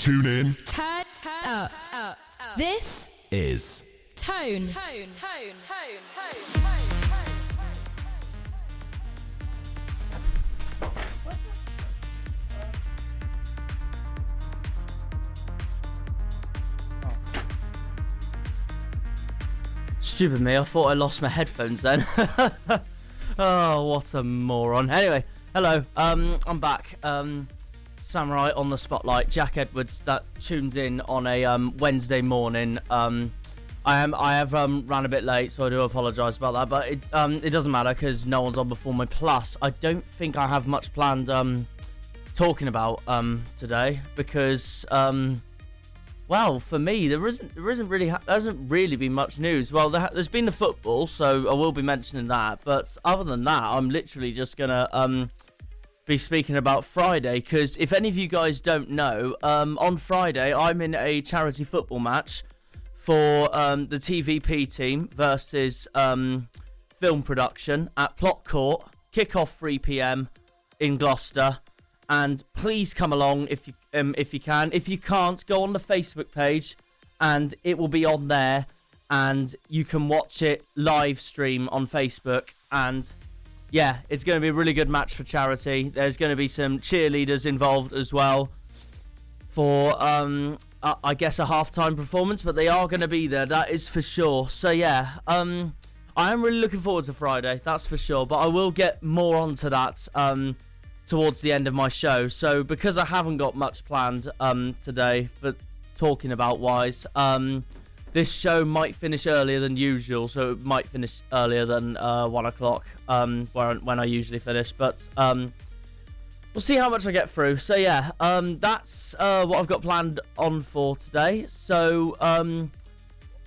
Tune in. Turn up. This Is Tone. Stupid me, I thought I lost my headphones then. Oh, what a moron. Anyway, hello, I'm back. Samurai on the spotlight, Jack Edwards, that tunes in on a Wednesday morning. I have ran a bit late, so I do apologise about that, but it doesn't matter because no one's on before me. Plus, I don't think I have much planned talking about today because well, for me, there hasn't really been much news. Well, there's been the football, so I will be mentioning that. But other than that, I'm literally just gonna be speaking about Friday. Because if any of you guys don't know, on Friday I'm in a charity football match for the TVP team versus film production at Plot Court. Kick-off 3 p.m. in Gloucester. And please come along if you can. If you can't, go on the Facebook page, and it will be on there, and you can watch it live stream on Facebook. And yeah, it's going to be a really good match for charity. There's going to be some cheerleaders involved as well for I guess a halftime performance, but they are going to be there. That is for sure. So yeah, I am really looking forward to Friday. That's for sure. But I will get more onto that towards the end of my show. So because I haven't got much planned today for talking about wise, this show might finish earlier than usual, so it might finish earlier than 1 o'clock when I usually finish, but we'll see how much I get through. So yeah, that's what I've got planned on for today. So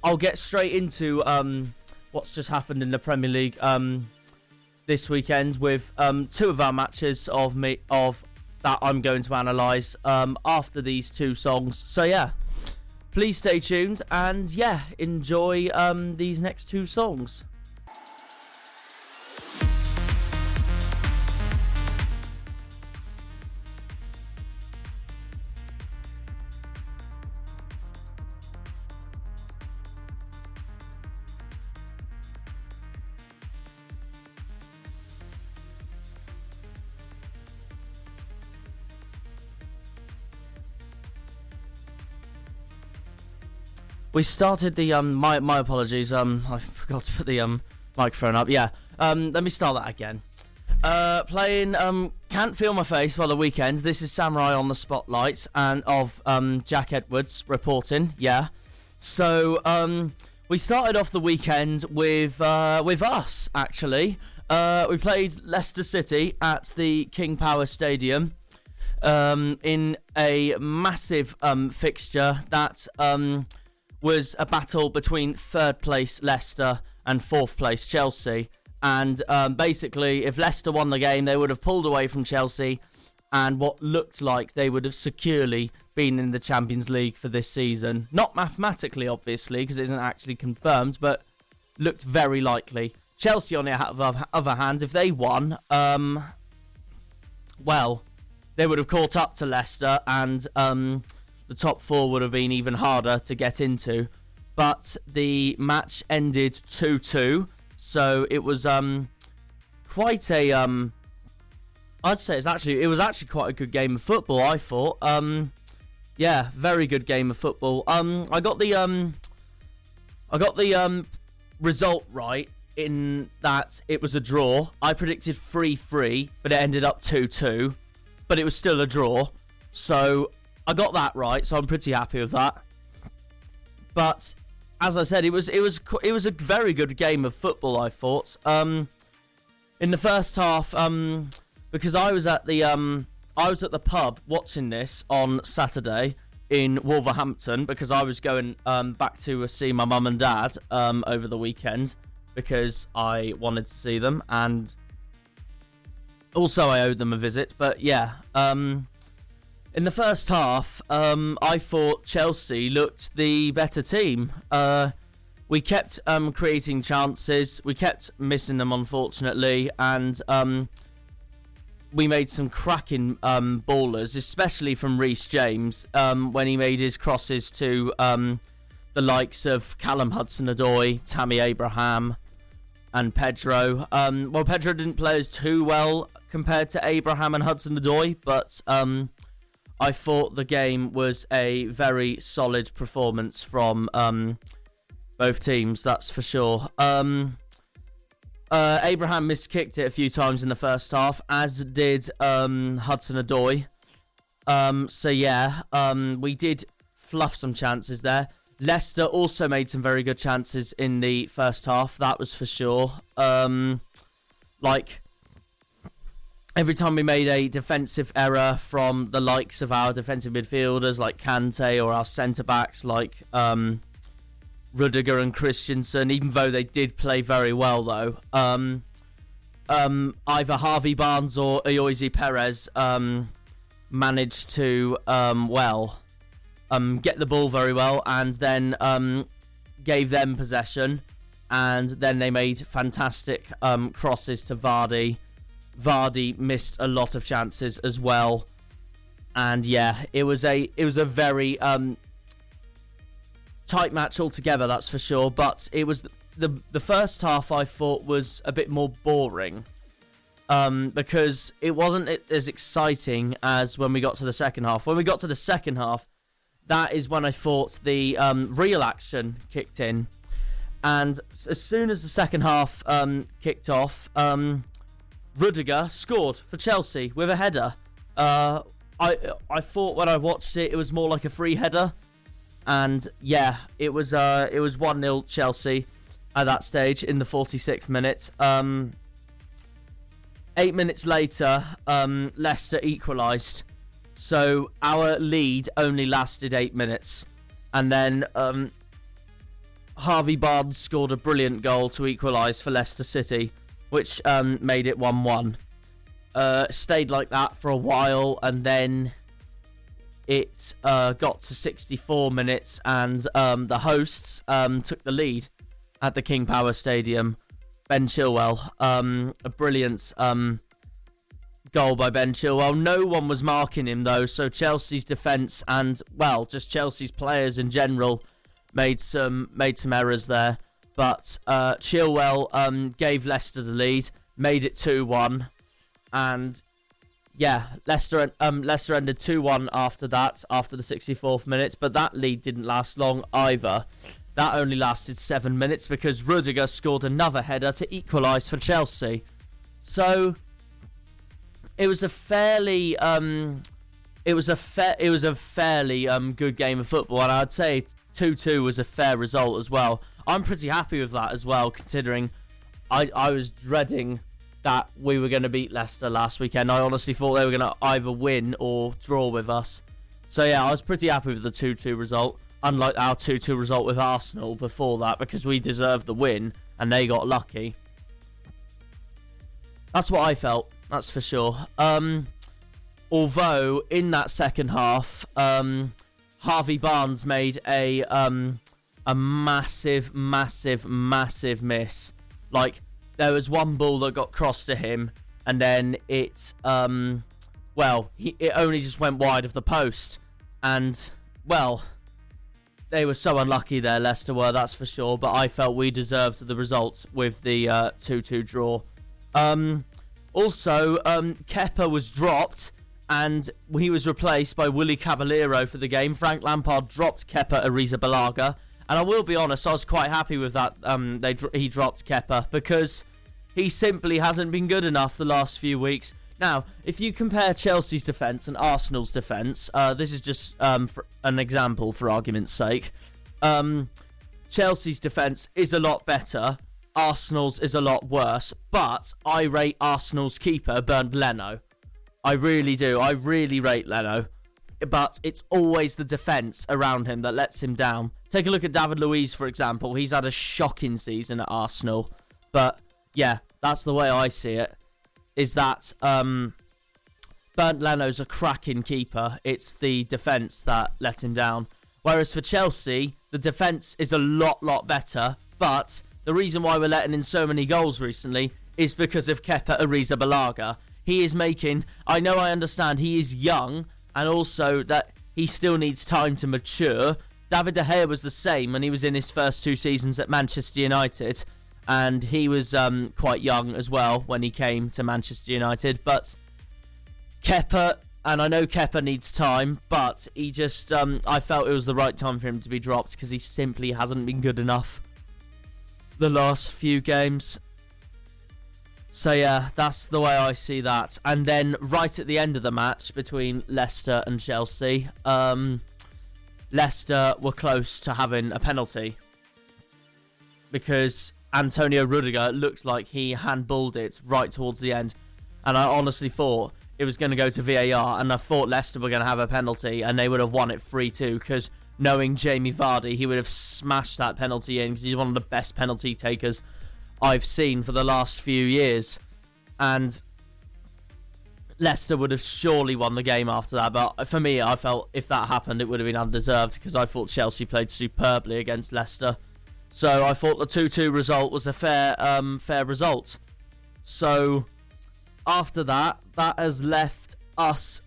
I'll get straight into what's just happened in the Premier League this weekend with two of our matches of that I'm going to analyse after these two songs. So yeah, please stay tuned and yeah, enjoy these next two songs. We started the my apologies. I forgot to put the microphone up. Yeah. Let me start that again. Playing Can't Feel My Face by The Weeknd. This is Samurai on the Spotlight and of Jack Edwards reporting. Yeah. So we started off the weekend with us actually. We played Leicester City at the King Power Stadium in a massive fixture that was a battle between third place Leicester and fourth place Chelsea. And basically, if Leicester won the game, they would have pulled away from Chelsea, and what looked like they would have securely been in the Champions League for this season. Not mathematically, obviously, because it isn't actually confirmed, but looked very likely. Chelsea, on the other hand, if they won, well, they would have caught up to Leicester, and the top four would have been even harder to get into. But the match ended 2-2. So it was quite a I'd say it was actually quite a good game of football, I thought. Yeah, very good game of football. I got the result right in that it was a draw. I predicted 3-3, but it ended up 2-2, but it was still a draw. So I got that right, so I'm pretty happy with that. But as I said, it was a very good game of football, I thought. In the first half, because I was at the pub watching this on Saturday in Wolverhampton, because I was going back to see my mum and dad over the weekend because I wanted to see them, and also I owed them a visit. But yeah, in the first half, I thought Chelsea looked the better team. We kept creating chances. We kept missing them, unfortunately. And we made some cracking ballers, especially from Reece James when he made his crosses to the likes of Callum Hudson-Odoi, Tammy Abraham, and Pedro. Well, Pedro didn't play as too well compared to Abraham and Hudson-Odoi, but I thought the game was a very solid performance from both teams, that's for sure. Abraham miskicked it a few times in the first half, as did Hudson-Odoi. So yeah, we did fluff some chances there. Leicester also made some very good chances in the first half, that was for sure. Like, every time we made a defensive error from the likes of our defensive midfielders like Kante, or our centre-backs like Rudiger and Christensen, even though they did play very well though, either Harvey Barnes or Ayoze Perez managed to, get the ball very well, and then gave them possession, and then they made fantastic crosses to Vardy. Vardy missed a lot of chances as well, and yeah, it was a very tight match altogether, that's for sure. But it was the first half I thought was a bit more boring, because it wasn't as exciting as when we got to the second half. When we got to the second half, that is when I thought the real action kicked in. And as soon as the second half kicked off, Rudiger scored for Chelsea with a header. I thought when I watched it, it was more like a free header. And yeah, it was 1-0 Chelsea at that stage in the 46th minute. 8 minutes later, Leicester equalised. So our lead only lasted 8 minutes. And then Harvey Barnes scored a brilliant goal to equalise for Leicester City, which made it 1-1. Stayed like that for a while, and then it got to 64 minutes, and the hosts took the lead at the King Power Stadium. Ben Chilwell, a brilliant goal by Ben Chilwell. No one was marking him though, so Chelsea's defence and, well, just Chelsea's players in general made some errors there. But Chilwell gave Leicester the lead, made it 2-1, and yeah, Leicester ended 2-1 after that, after the 64th minute. But that lead didn't last long either. That only lasted 7 minutes because Rudiger scored another header to equalise for Chelsea. So it was a fairly good game of football, and I'd say 2-2 was a fair result as well. I'm pretty happy with that as well, considering I was dreading that we were going to beat Leicester last weekend. I honestly thought they were going to either win or draw with us. So yeah, I was pretty happy with the 2-2 result, unlike our 2-2 result with Arsenal before that, because we deserved the win and they got lucky. That's what I felt, that's for sure. Although in that second half, Harvey Barnes made a massive miss. Like, there was one ball that got crossed to him, and then it only just went wide of the post. And, well, they were so unlucky there, Leicester were, that's for sure. But I felt we deserved the result with the 2-2 draw. Also, Kepa was dropped, and he was replaced by Willy Caballero for the game. Frank Lampard dropped Kepa Arrizabalaga. And I will be honest, I was quite happy with that. He dropped Kepa because he simply hasn't been good enough the last few weeks. Now, if you compare Chelsea's defence and Arsenal's defence, this is just for an example for argument's sake. Chelsea's defence is a lot better. Arsenal's is a lot worse. But I rate Arsenal's keeper, Bernd Leno. I really do. I really rate Leno. But it's always the defence around him that lets him down. Take a look at David Luiz, for example. He's had a shocking season at Arsenal. But, yeah, that's the way I see it. Is that Bernd Leno's a cracking keeper. It's the defence that let him down. Whereas for Chelsea, the defence is a lot better. But the reason why we're letting in so many goals recently is because of Kepa Arrizabalaga. he is making. I understand he is young, and also that he still needs time to mature. David De Gea was the same when he was in his first 2 seasons at Manchester United, and he was quite young as well when he came to Manchester United. But Kepa, and I know Kepa needs time, but he just, I felt it was the right time for him to be dropped because he simply hasn't been good enough the last few games. So yeah, that's the way I see that. And then right at the end of the match between Leicester and Chelsea, Leicester were close to having a penalty because Antonio Rudiger looked like he handballed it right towards the end. And I honestly thought it was going to go to VAR, and I thought Leicester were going to have a penalty and they would have won it 3-2 because knowing Jamie Vardy, he would have smashed that penalty in because he's one of the best penalty takers I've seen for the last few years. And Leicester would have surely won the game after that. But for me, I felt if that happened, it would have been undeserved because I thought Chelsea played superbly against Leicester. So I thought the 2-2 result was a fair result. So after that, that has left us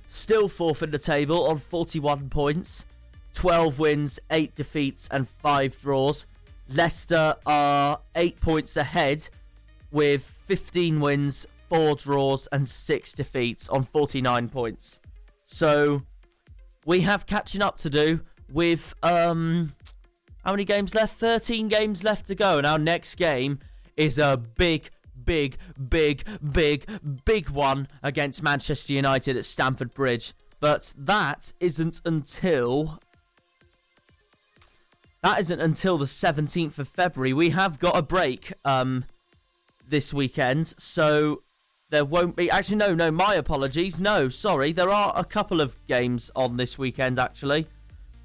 still fourth in the table on 41 points. 12 wins, 8 defeats and 5 draws. Leicester are 8 points ahead with 15 wins, 4 draws and 6 defeats on 49 points. So we have catching up to do with how many games left? 13 games left to go, and our next game is a big one against Manchester United at Stamford Bridge. But that isn't until the 17th of February. We have got a break this weekend, so there won't be... Actually, no, my apologies. No, sorry, there are a couple of games on this weekend, actually.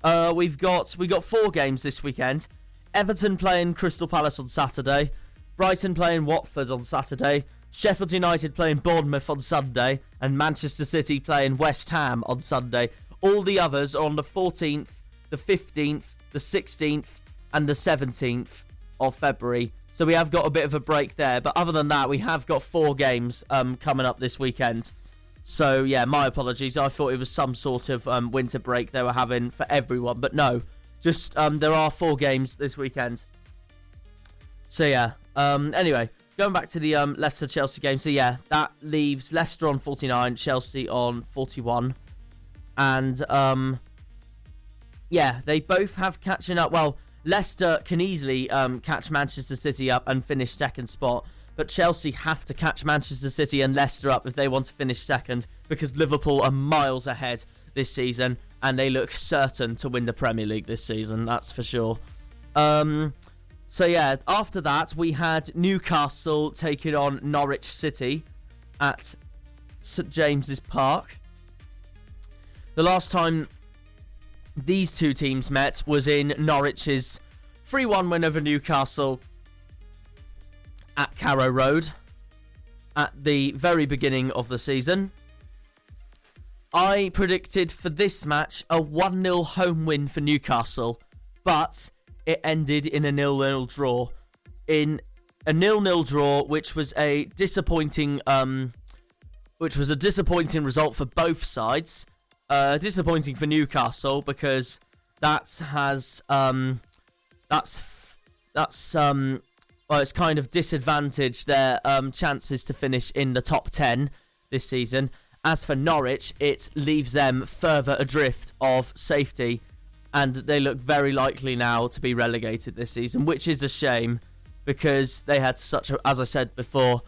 We got 4 games this weekend. Everton playing Crystal Palace on Saturday. Brighton playing Watford on Saturday. Sheffield United playing Bournemouth on Sunday. And Manchester City playing West Ham on Sunday. All the others are on the 14th, the 15th, the 16th and the 17th of February. So we have got a bit of a break there. But other than that, we have got 4 games coming up this weekend. So, yeah, my apologies. I thought it was some sort of winter break they were having for everyone. But no, just there are 4 games this weekend. So, yeah. Anyway, going back to the Leicester-Chelsea game. So, yeah, that leaves Leicester on 49, Chelsea on 41. And, yeah, they both have catching up. Well, Leicester can easily catch Manchester City up and finish second spot. But Chelsea have to catch Manchester City and Leicester up if they want to finish second, because Liverpool are miles ahead this season and they look certain to win the Premier League this season, that's for sure. So yeah, after that we had Newcastle taking on Norwich City at St James's Park. The last time these two teams met was in Norwich's 3-1 win over Newcastle at Carrow Road at the very beginning of the season. I predicted for this match a 1-0 home win for Newcastle, but it ended in a 0-0 draw. In a 0-0 draw, which was a disappointing result for both sides. Disappointing for Newcastle because it's kind of disadvantaged their chances to finish in the top 10 this season. As for Norwich, it leaves them further adrift of safety, and they look very likely now to be relegated this season, which is a shame because they had as I said before,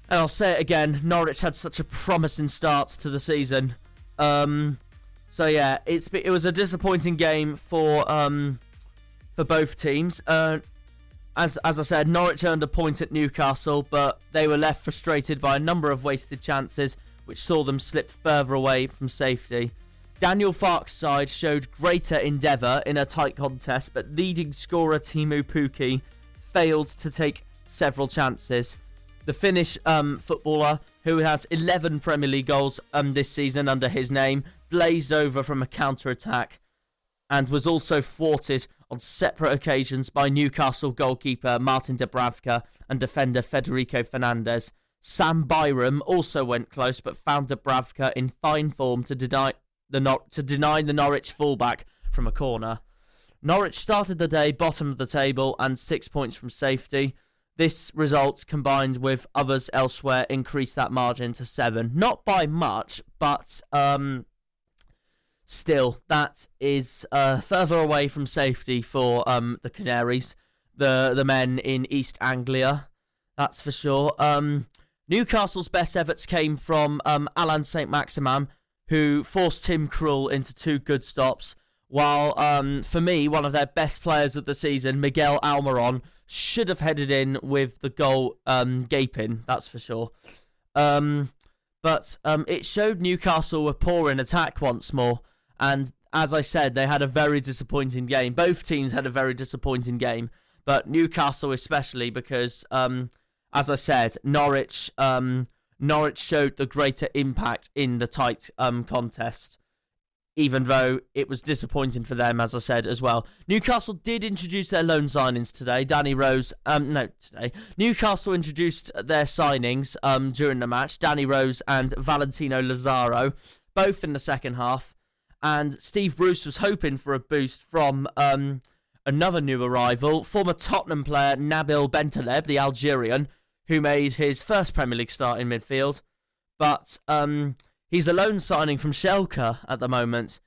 and I'll say it again, Norwich had such a promising start to the season. So yeah, it was a disappointing game for both teams. As I said, Norwich earned a point at Newcastle, but they were left frustrated by a number of wasted chances, which saw them slip further away from safety. Daniel Farke's side showed greater endeavour in a tight contest, but leading scorer Teemu Pukki failed to take several chances. The Finnish footballer, who has 11 Premier League goals this season under his name, blazed over from a counter-attack and was also thwarted on separate occasions by Newcastle goalkeeper Martin Dubravka and defender Federico Fernandez, Sam Byram also went close, but found Dubravka in fine form to deny the Norwich fullback from a corner. Norwich started the day bottom of the table and 6 points from safety. This result, combined with others elsewhere, increased that margin to 7. Not by much, but still, that is further away from safety for the Canaries, the men in East Anglia, that's for sure. Newcastle's best efforts came from Alain Saint-Maximin, who forced Tim Krul into 2 good stops, while, for me, one of their best players of the season, Miguel Almiron, should have headed in with the goal gaping, that's for sure. But it showed Newcastle were poor in attack once more, and as I said, they had a very disappointing game. Both teams had a very disappointing game, but Newcastle especially because, as I said, Norwich showed the greater impact in the tight contest, even though it was disappointing for them, as I said, as well. Newcastle did introduce their loan signings today. Newcastle introduced their signings during the match. Danny Rose and Valentino Lazaro, both in the second half. And Steve Bruce was hoping for a boost from another new arrival, former Tottenham player Nabil Bentaleb, the Algerian, who made his first Premier League start in midfield. But he's a loan signing from Schalke at the moment.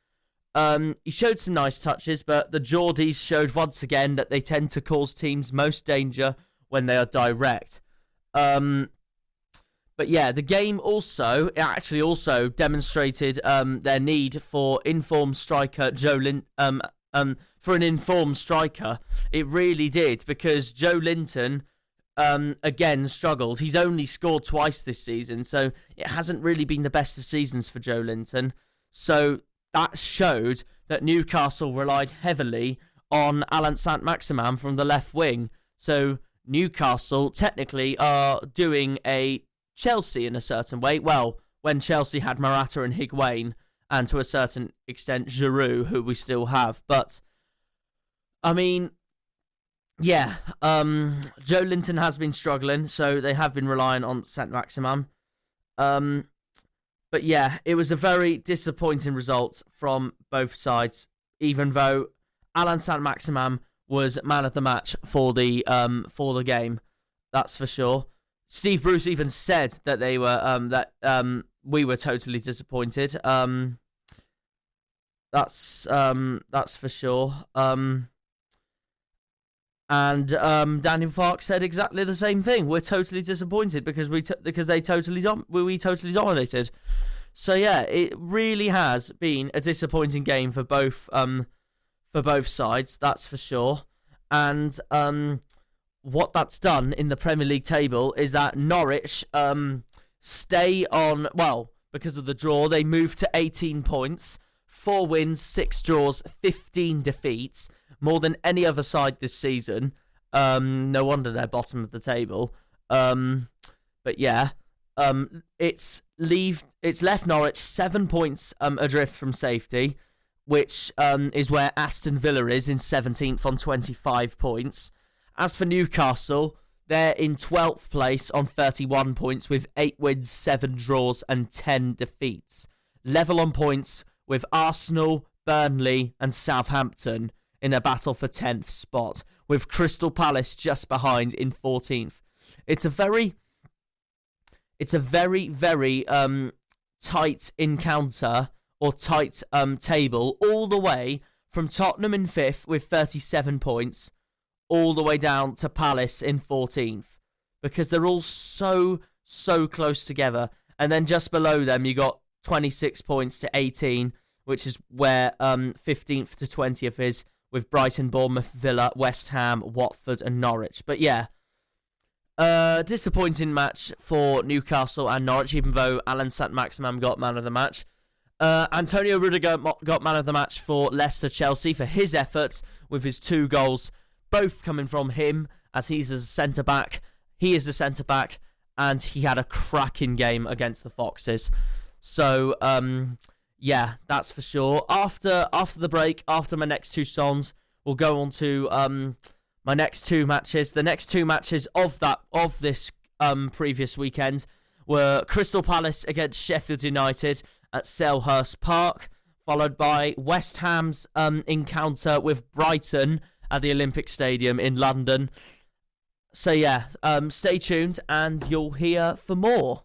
He showed some nice touches, but the Geordies showed once again that they tend to cause teams most danger when they are direct. But yeah, the game also demonstrated their need for informed striker for an informed striker. It really did, because Joe Linton again struggled. He's only scored twice this season, so it hasn't really been the best of seasons for Joe Linton. So that showed that Newcastle relied heavily on Alain Saint-Maximin from the left wing. So Newcastle technically are doing a Chelsea in a certain way. Well, when Chelsea had Morata and Higuain, and to a certain extent Giroud, who we still have. But I mean, yeah, Joe Linton has been struggling, so they have been relying on Saint-Maximin. But yeah, it was a very disappointing result from both sides, even though Alain Saint-Maximin was man of the match for the game. That's for sure. Steve Bruce even said that they were we were totally disappointed. That's for sure. And Daniel Farke said exactly the same thing. We're totally disappointed because we totally dominated. So yeah, it really has been a disappointing game for both sides. That's for sure. And what that's done in the Premier League table is that Norwich stay on. Well, because of the draw, they moved to 18 points, 4 wins, 6 draws, 15 defeats. More than any other side this season. No wonder they're bottom of the table. But yeah, it's left Norwich 7 points adrift from safety, which is where Aston Villa is in 17th on 25 points. As for Newcastle, they're in 12th place on 31 points with 8 wins, 7 draws and 10 defeats. Level on points with Arsenal, Burnley and Southampton in a battle for 10th spot, with Crystal Palace just behind in 14th. It's a very, very tight encounter, or tight table, all the way from Tottenham in 5th with 37 points, all the way down to Palace in 14th, because they're all so close together. And then just below them, you got 26 points to 18, which is where 15th to 20th is, with Brighton, Bournemouth, Villa, West Ham, Watford and Norwich. But yeah, disappointing match for Newcastle and Norwich, even though Alain Saint-Maximin got man of the match. Antonio Rudiger got man of the match for Leicester Chelsea for his efforts with his 2 goals, both coming from him, as he's a centre-back. He is the centre-back, and he had a cracking game against the Foxes. So, yeah, that's for sure. After the break, after my next 2 songs, we'll go on to my next 2 matches. The next 2 matches of this previous weekend were Crystal Palace against Sheffield United at Selhurst Park, followed by West Ham's encounter with Brighton at the Olympic Stadium in London. So yeah, stay tuned and you'll hear for more.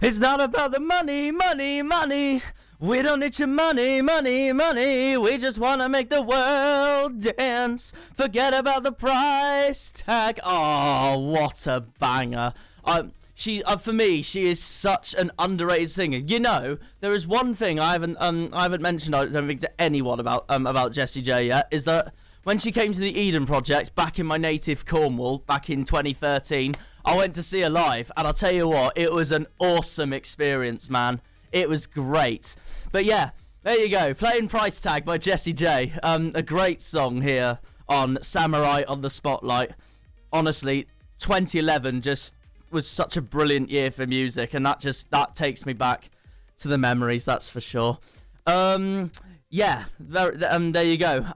It's not about the money, money, money. We don't need your money, money, money. We just want to make the world dance. Forget about the price tag. Oh, what a banger. For me, she is such an underrated singer. You know, there is one thing I haven't mentioned, I don't think, to anyone about Jessie J yet, is that when she came to the Eden Project back in my native Cornwall back in 2013, I went to see her live, and I'll tell you what, it was an awesome experience, man. It was great. But yeah, there you go, Playing Price Tag by Jessie J. A great song here on Samurai on the Spotlight. Honestly, 2011 just was such a brilliant year for music, and that takes me back to the memories, that's for sure. Yeah, there you go.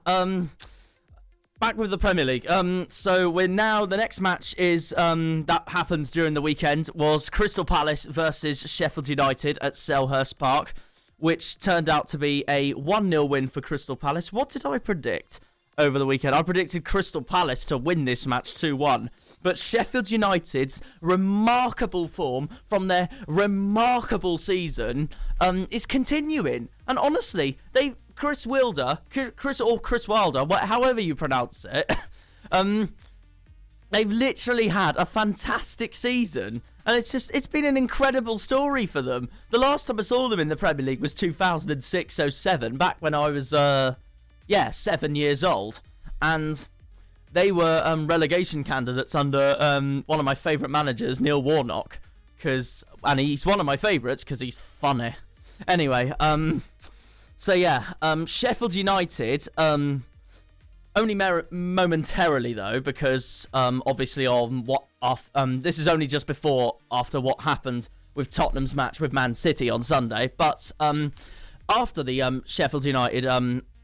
Back with the Premier League. So we're now, the next match is that happened during the weekend was Crystal Palace versus Sheffield United at Selhurst Park, which turned out to be a 1-0 win for Crystal Palace. What did I predict over the weekend? I predicted Crystal Palace to win this match 2-1. But Sheffield United's remarkable form from their remarkable season is continuing. And honestly, Chris Wilder, however you pronounce it, they've literally had a fantastic season. And it's been an incredible story for them. The last time I saw them in the Premier League was 2006-07, back when I was, 7 years old. And they were relegation candidates under one of my favourite managers, Neil Warnock. And he's one of my favourites because he's funny. Anyway, so yeah, Sheffield United, only momentarily though, because obviously this is only just after what happened with Tottenham's match with Man City on Sunday. But after the Sheffield United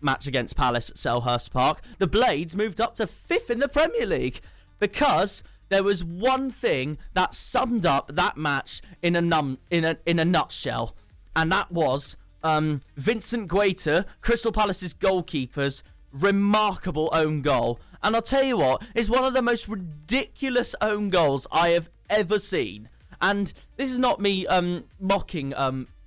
match against Palace at Selhurst Park, the Blades moved up to 5th in the Premier League because there was one thing that summed up that match in a nutshell, and that was Vincent Guaita, Crystal Palace's goalkeeper's remarkable own goal. And I'll tell you what, it's one of the most ridiculous own goals I have ever seen. And this is not me mocking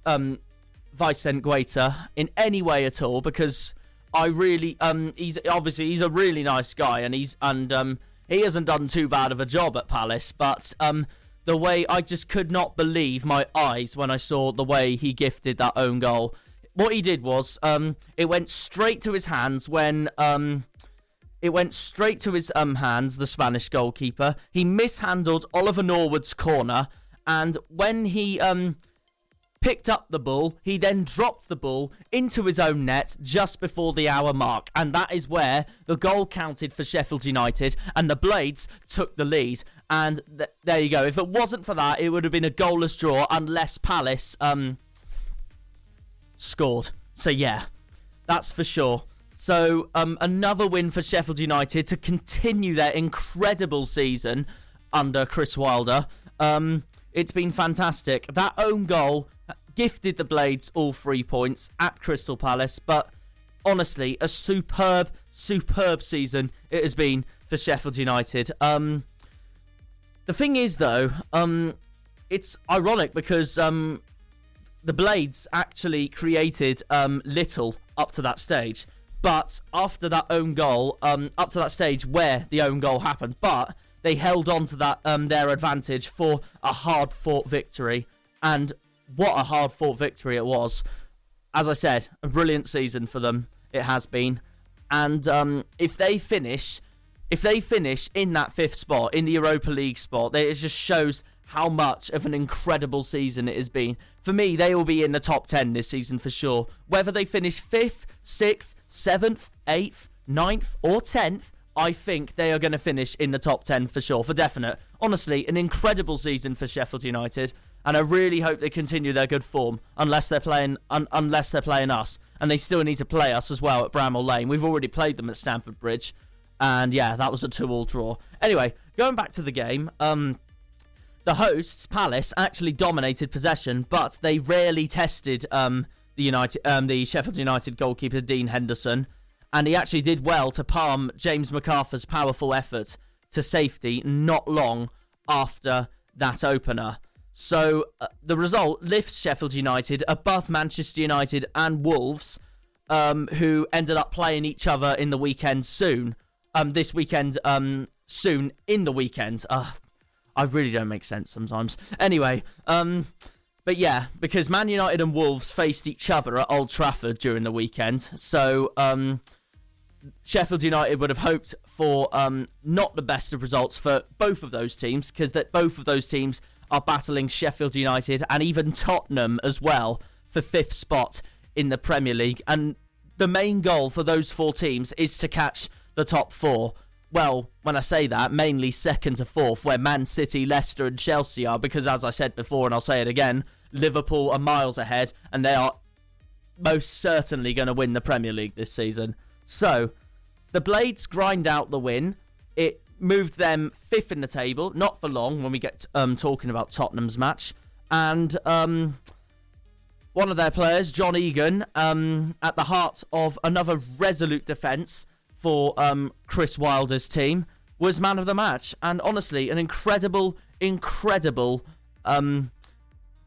Vicent Guaita in any way at all, because I really he's a really nice guy, and he hasn't done too bad of a job at Palace, but the way I just could not believe my eyes when I saw the way he gifted that own goal. What he did was it went straight to his hands when the Spanish goalkeeper. He mishandled Oliver Norwood's corner, and when he picked up the ball, he then dropped the ball into his own net just before the hour mark, and that is where the goal counted for Sheffield United, and the Blades took the lead. And there you go. If it wasn't for that, it would have been a goalless draw unless Palace scored. So yeah, that's for sure. So another win for Sheffield United to continue their incredible season under Chris Wilder. It's been fantastic. That own goal gifted the Blades all 3 points at Crystal Palace, but honestly, a superb season it has been for Sheffield United. The thing is, though, it's ironic because the Blades actually created little up to that stage, but after that own goal, up to that stage where the own goal happened, but they held on to that their advantage for a hard-fought victory, and what a hard-fought victory it was. As I said, a brilliant season for them, it has been, and if they finish in that 5th spot, in the Europa League spot, it just shows how much of an incredible season it has been. For me, they will be in the top 10 this season for sure. Whether they finish 5th, 6th, 7th, 8th, 9th or 10th, I think they are going to finish in the top 10 for sure, for definite. Honestly, an incredible season for Sheffield United, and I really hope they continue their good form, unless they're playing us, and they still need to play us as well at Bramall Lane. We've already played them at Stamford Bridge, And yeah, that was a 2-2 draw. Anyway, going back to the game, the hosts, Palace, actually dominated possession, but they rarely tested the Sheffield United goalkeeper, Dean Henderson. And he actually did well to palm James MacArthur's powerful effort to safety not long after that opener. So the result lifts Sheffield United above Manchester United and Wolves, who ended up playing each other in the weekend soon. This weekend, soon in the weekend. I really don't make sense sometimes. Anyway, but yeah, because Man United and Wolves faced each other at Old Trafford during the weekend. So Sheffield United would have hoped for not the best of results for both of those teams, because both of those teams are battling Sheffield United and even Tottenham as well for 5th spot in the Premier League. And the main goal for those 4 teams is to catch the top 4. Well, when I say that, mainly 2nd to 4th, where Man City, Leicester and Chelsea are, because as I said before, and I'll say it again, Liverpool are miles ahead, and they are most certainly going to win the Premier League this season. So, the Blades grind out the win. It moved them 5th in the table, not for long when we get talking about Tottenham's match. And one of their players, John Egan, at the heart of another resolute defence for Chris Wilder's team, was man of the match. And honestly, an incredible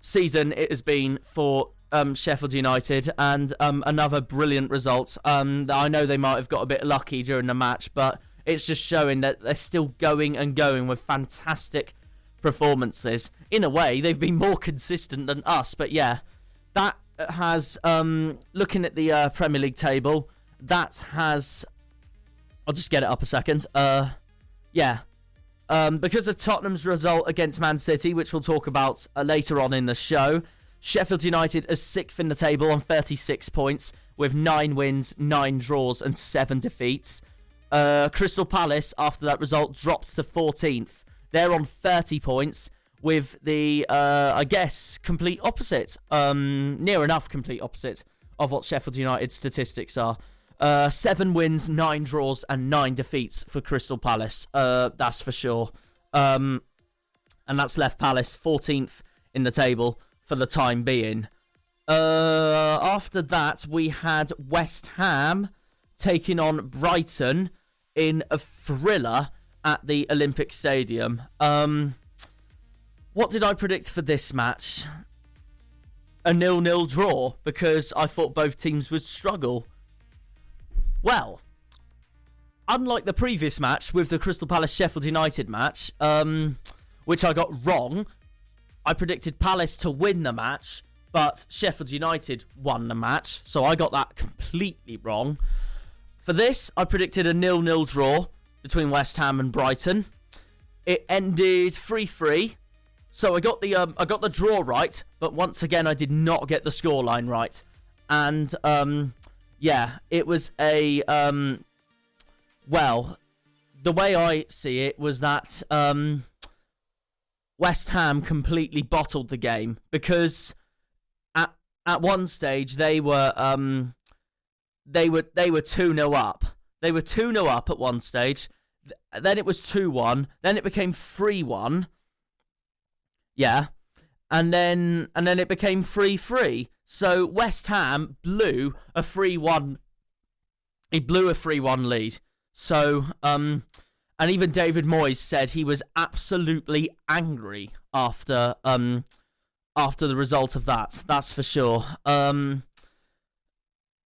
season it has been for Sheffield United, and another brilliant result. I know they might have got a bit lucky during the match, but it's just showing that they're still going with fantastic performances. In a way, they've been more consistent than us, but yeah, that has, looking at the Premier League table, that has, I'll just get it up a second, because of Tottenham's result against Man City, which we'll talk about later on in the show, Sheffield United is 6th in the table on 36 points, with 9 wins, 9 draws, and 7 defeats. Crystal Palace, after that result, dropped to 14th. They're on 30 points, with the, complete opposite, near enough complete opposite of what Sheffield United's statistics are. 7 wins, 9 draws, and 9 defeats for Crystal Palace. That's for sure. And that's left Palace 14th in the table for the time being. After that, we had West Ham taking on Brighton in a thriller at the Olympic Stadium. What did I predict for this match? A 0-0 draw, because I thought both teams would struggle. Well, unlike the previous match with the Crystal Palace-Sheffield United match, which I got wrong, I predicted Palace to win the match, but Sheffield United won the match, so I got that completely wrong. For this, I predicted a 0-0 draw between West Ham and Brighton. It ended 3-3, so I got the draw right, but once again I did not get the scoreline right. And it was a the way I see it was that West Ham completely bottled the game, because at one stage they were 2-0 up. They were 2-0 up at one stage. Then it was 2-1. Then it became 3-1. Yeah. And then it became 3-3. So West Ham blew a 3-1. He blew a 3-1 lead. So and even David Moyes said he was absolutely angry after the result of that. That's for sure.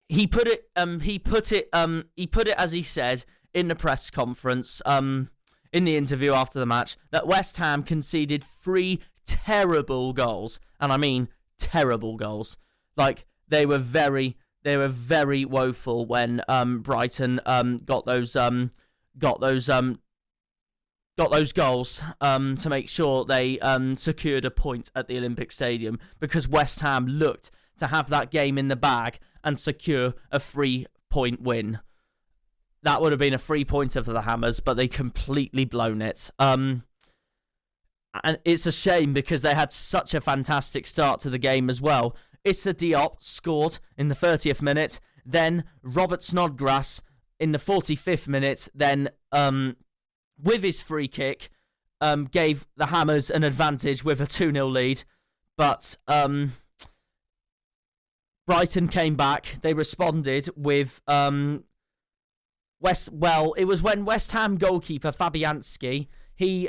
He put it as he said in the press conference, in the interview after the match, that West Ham conceded 3 terrible goals, and I mean terrible goals. Like, they were very woeful when Brighton got those goals to make sure they secured a point at the Olympic Stadium, because West Ham looked to have that game in the bag and secure a 3-point win. That would have been a 3-pointer for the Hammers, but they completely blown it. And it's a shame, because they had such a fantastic start to the game as well. Issa Diop scored in the 30th minute. Then Robert Snodgrass in the 45th minute, then with his free kick, gave the Hammers an advantage with a 2-0 lead. But Brighton came back. They responded with it was when West Ham goalkeeper Fabianski, he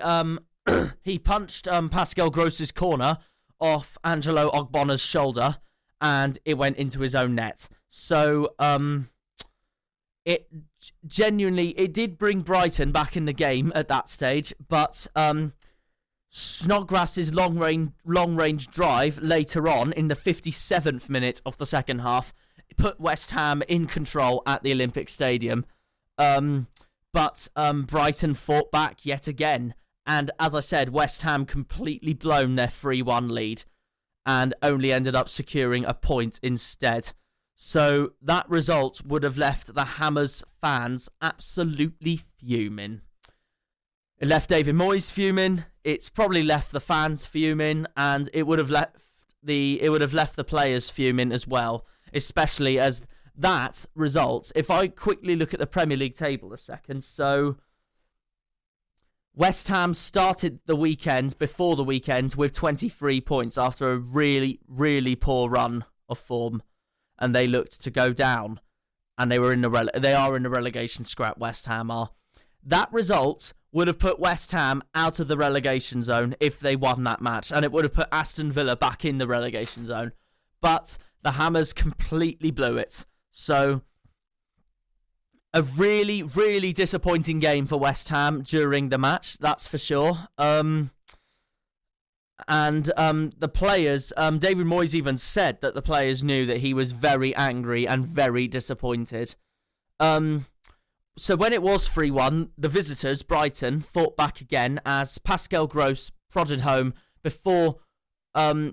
punched Pascal Gross's corner off Angelo Ogbonna's shoulder, and it went into his own net. So it did bring Brighton back in the game at that stage, but Snodgrass's long range drive later on in the 57th minute of the second half put West Ham in control at the Olympic Stadium. But Brighton fought back yet again, and as I said, West Ham completely blown their 3-1 lead and only ended up securing a point instead. So that result would have left the Hammers fans absolutely fuming. It left David Moyes fuming. It's probably left the fans fuming, and it would have left the players fuming as well, especially as that result. If I quickly look at the Premier League table a second, so West Ham started the weekend before the weekend with 23 points after a really, really poor run of form, and they looked to go down, and they are in the relegation scrap. West Ham are. That result would have put West Ham out of the relegation zone if they won that match, and it would have put Aston Villa back in the relegation zone. But the Hammers completely blew it. So a really, really disappointing game for West Ham during the match, that's for sure. And the players, David Moyes even said that the players knew that he was very angry and very disappointed. So when it was 3-1, the visitors, Brighton, fought back again as Pascal Gross prodded home before VAR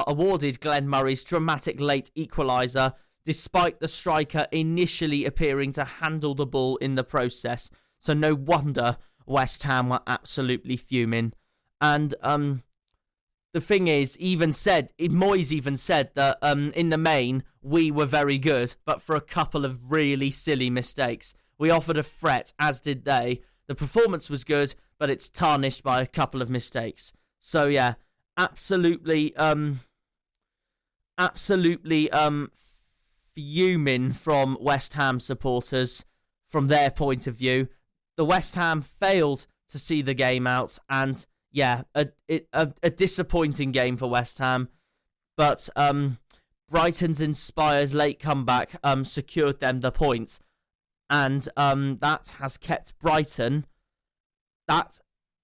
awarded Glenn Murray's dramatic late equaliser, despite the striker initially appearing to handle the ball in the process. So no wonder West Ham were absolutely fuming. And the thing is, Moyes even said that in the main, we were very good, but for a couple of really silly mistakes. We offered a threat, as did they. The performance was good, but it's tarnished by a couple of mistakes. So yeah, absolutely fuming from West Ham supporters from their point of view. The West Ham failed to see the game out, and yeah, a disappointing game for West Ham. But Brighton's inspired late comeback secured them the points, and that has kept Brighton. That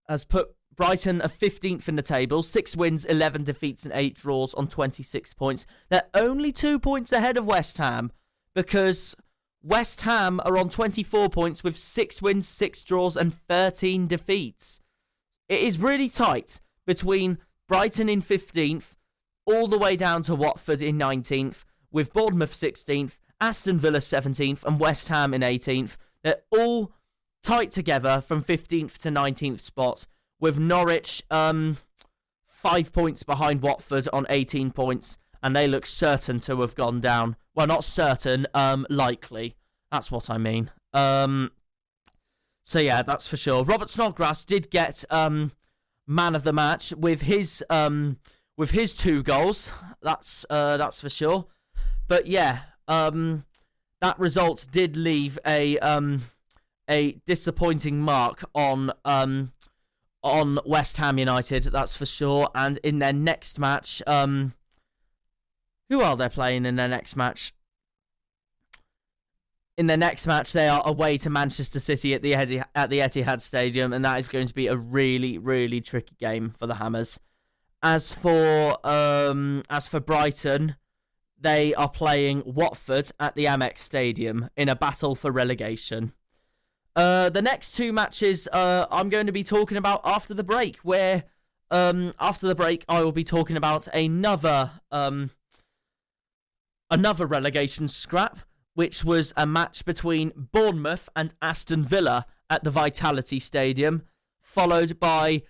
has put Brighton are 15th in the table, 6 wins, 11 defeats and 8 draws on 26 points. They're only 2 points ahead of West Ham, because West Ham are on 24 points with 6 wins, 6 draws and 13 defeats. It is really tight between Brighton in 15th, all the way down to Watford in 19th, with Bournemouth 16th, Aston Villa 17th and West Ham in 18th. They're all tight together from 15th to 19th spot, with Norwich 5 points behind Watford on 18 points, and they look certain to have gone down. Well, not certain, likely. That's what I mean. So yeah, that's for sure. Robert Snodgrass did get man of the match with his 2 goals. That's for sure. But yeah, that result did leave a disappointing mark on West Ham United, that's for sure. And in their next match, who are they playing in their next match? In their next match, they are away to Manchester City at the Etihad Stadium, and that is going to be a really, really tricky game for the Hammers. As for Brighton, they are playing Watford at the Amex Stadium in a battle for relegation. The next 2 matches I'm going to be talking about after the break, where after the break I will be talking about another relegation scrap, which was a match between Bournemouth and Aston Villa at the Vitality Stadium, followed by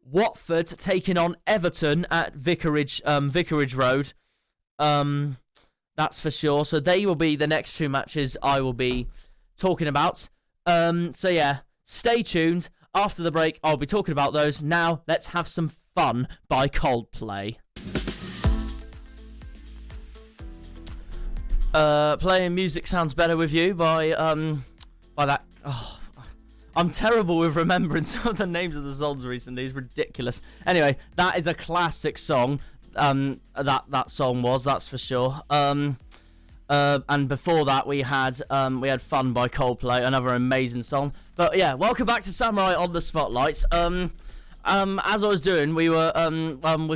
Watford taking on Everton at Vicarage Road. That's for sure. So they will be the next 2 matches I will be talking about. So yeah, stay tuned. After the break, I'll be talking about those. Now, let's have some fun by Coldplay. Playing Music Sounds Better With You by that... Oh, I'm terrible with remembering some of the names of the songs recently. It's ridiculous. Anyway, that is a classic song. That song was, that's for sure. And before that we had Fun by Coldplay, another amazing song. But yeah, welcome back to Samurai on the Spotlights. As I was doing, we're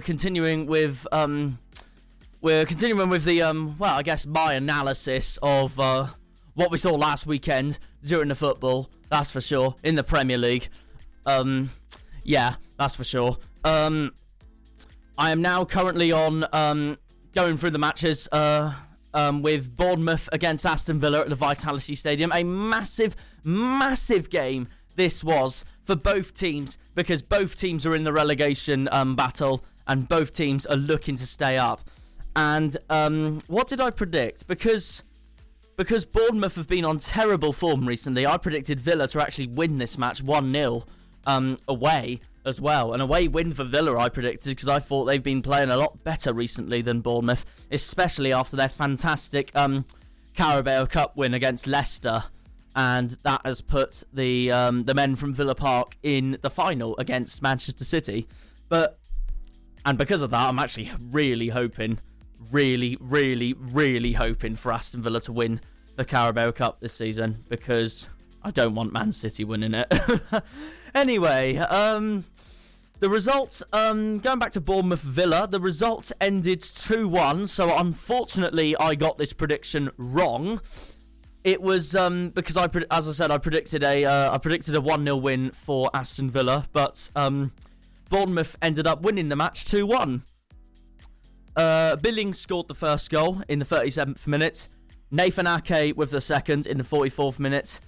continuing with the well, I guess my analysis of what we saw last weekend during the football. That's for sure, in the Premier League. Yeah, that's for sure. I am now currently on going through the matches with Bournemouth against Aston Villa at the Vitality Stadium. A massive, massive game this was for both teams, because both teams are in the relegation battle and both teams are looking to stay up. And what did I predict? Because Bournemouth have been on terrible form recently, I predicted Villa to actually win this match 1-0 away as well. An away win for Villa I predicted, because I thought they've been playing a lot better recently than Bournemouth, especially after their fantastic Carabao Cup win against Leicester. And that has put the men from Villa Park in the final against Manchester City. And because of that, I'm actually really hoping for Aston Villa to win the Carabao Cup this season, because I don't want Man City winning it. Anyway, the result, going back to Bournemouth Villa, the result ended 2-1, so unfortunately I got this prediction wrong. It was because as I said, I predicted a 1-0 win for Aston Villa, but Bournemouth ended up winning the match 2-1. Billings scored the first goal in the 37th minute. Nathan Ake with the second in the 44th minute.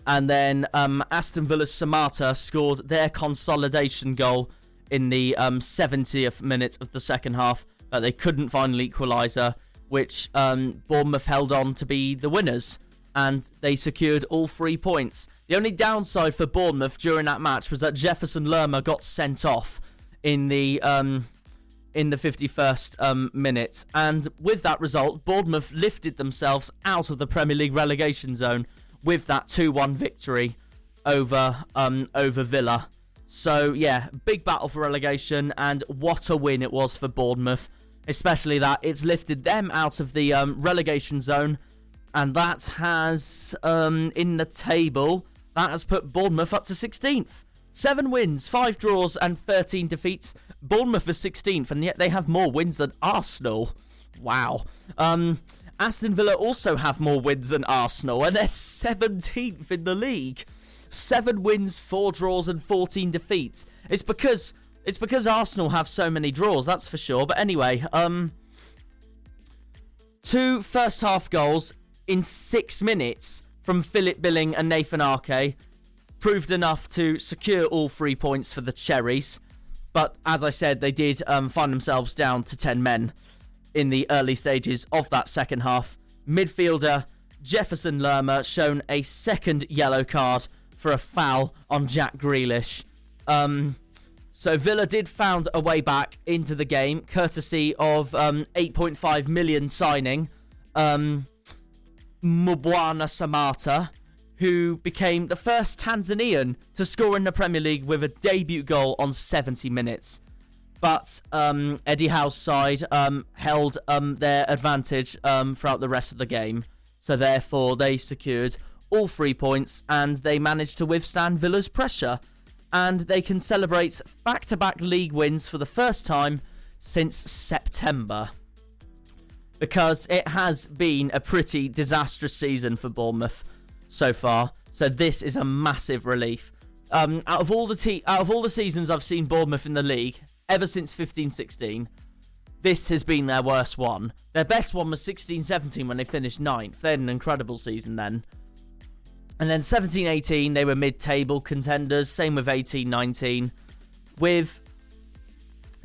And then Aston Villa's Samata scored their consolidation goal in the 70th minute of the second half. But they couldn't find an equaliser, which Bournemouth held on to be the winners. And they secured all 3 points. The only downside for Bournemouth during that match was that Jefferson Lerma got sent off in the 51st minute. And with that result, Bournemouth lifted themselves out of the Premier League relegation zone with that 2-1 victory over Villa. So yeah, big battle for relegation, and what a win it was for Bournemouth, especially that it's lifted them out of the relegation zone, and that has in the table, that has put Bournemouth up to 16th. 7 wins, 5 draws and 13 defeats. Bournemouth is 16th, and yet they have more wins than Arsenal. Wow. Aston Villa also have more wins than Arsenal, and they're 17th in the league. 7 wins, 4 draws and 14 defeats. It's because Arsenal have so many draws, that's for sure. But anyway, 2 first half goals in 6 minutes from Philip Billing and Nathan Ake proved enough to secure all 3 points for the Cherries. But as I said, they did find themselves down to 10 men in the early stages of that second half. Midfielder Jefferson Lerma shown a second yellow card for a foul on Jack Grealish. So Villa did found a way back into the game, courtesy of 8.5 million signing Mbwana Samata, who became the first Tanzanian to score in the Premier League with a debut goal on 70 minutes. But Eddie Howe's side held their advantage throughout the rest of the game. So therefore, they secured all 3 points, and they managed to withstand Villa's pressure. And they can celebrate back-to-back league wins for the first time since September, because it has been a pretty disastrous season for Bournemouth so far. So this is a massive relief. Out of all the seasons I've seen Bournemouth in the league ever since 15-16, this has been their worst one. Their best one was 16-17 when they finished 9th. They had an incredible season then. And then 17-18, they were mid-table contenders. Same with 18-19. With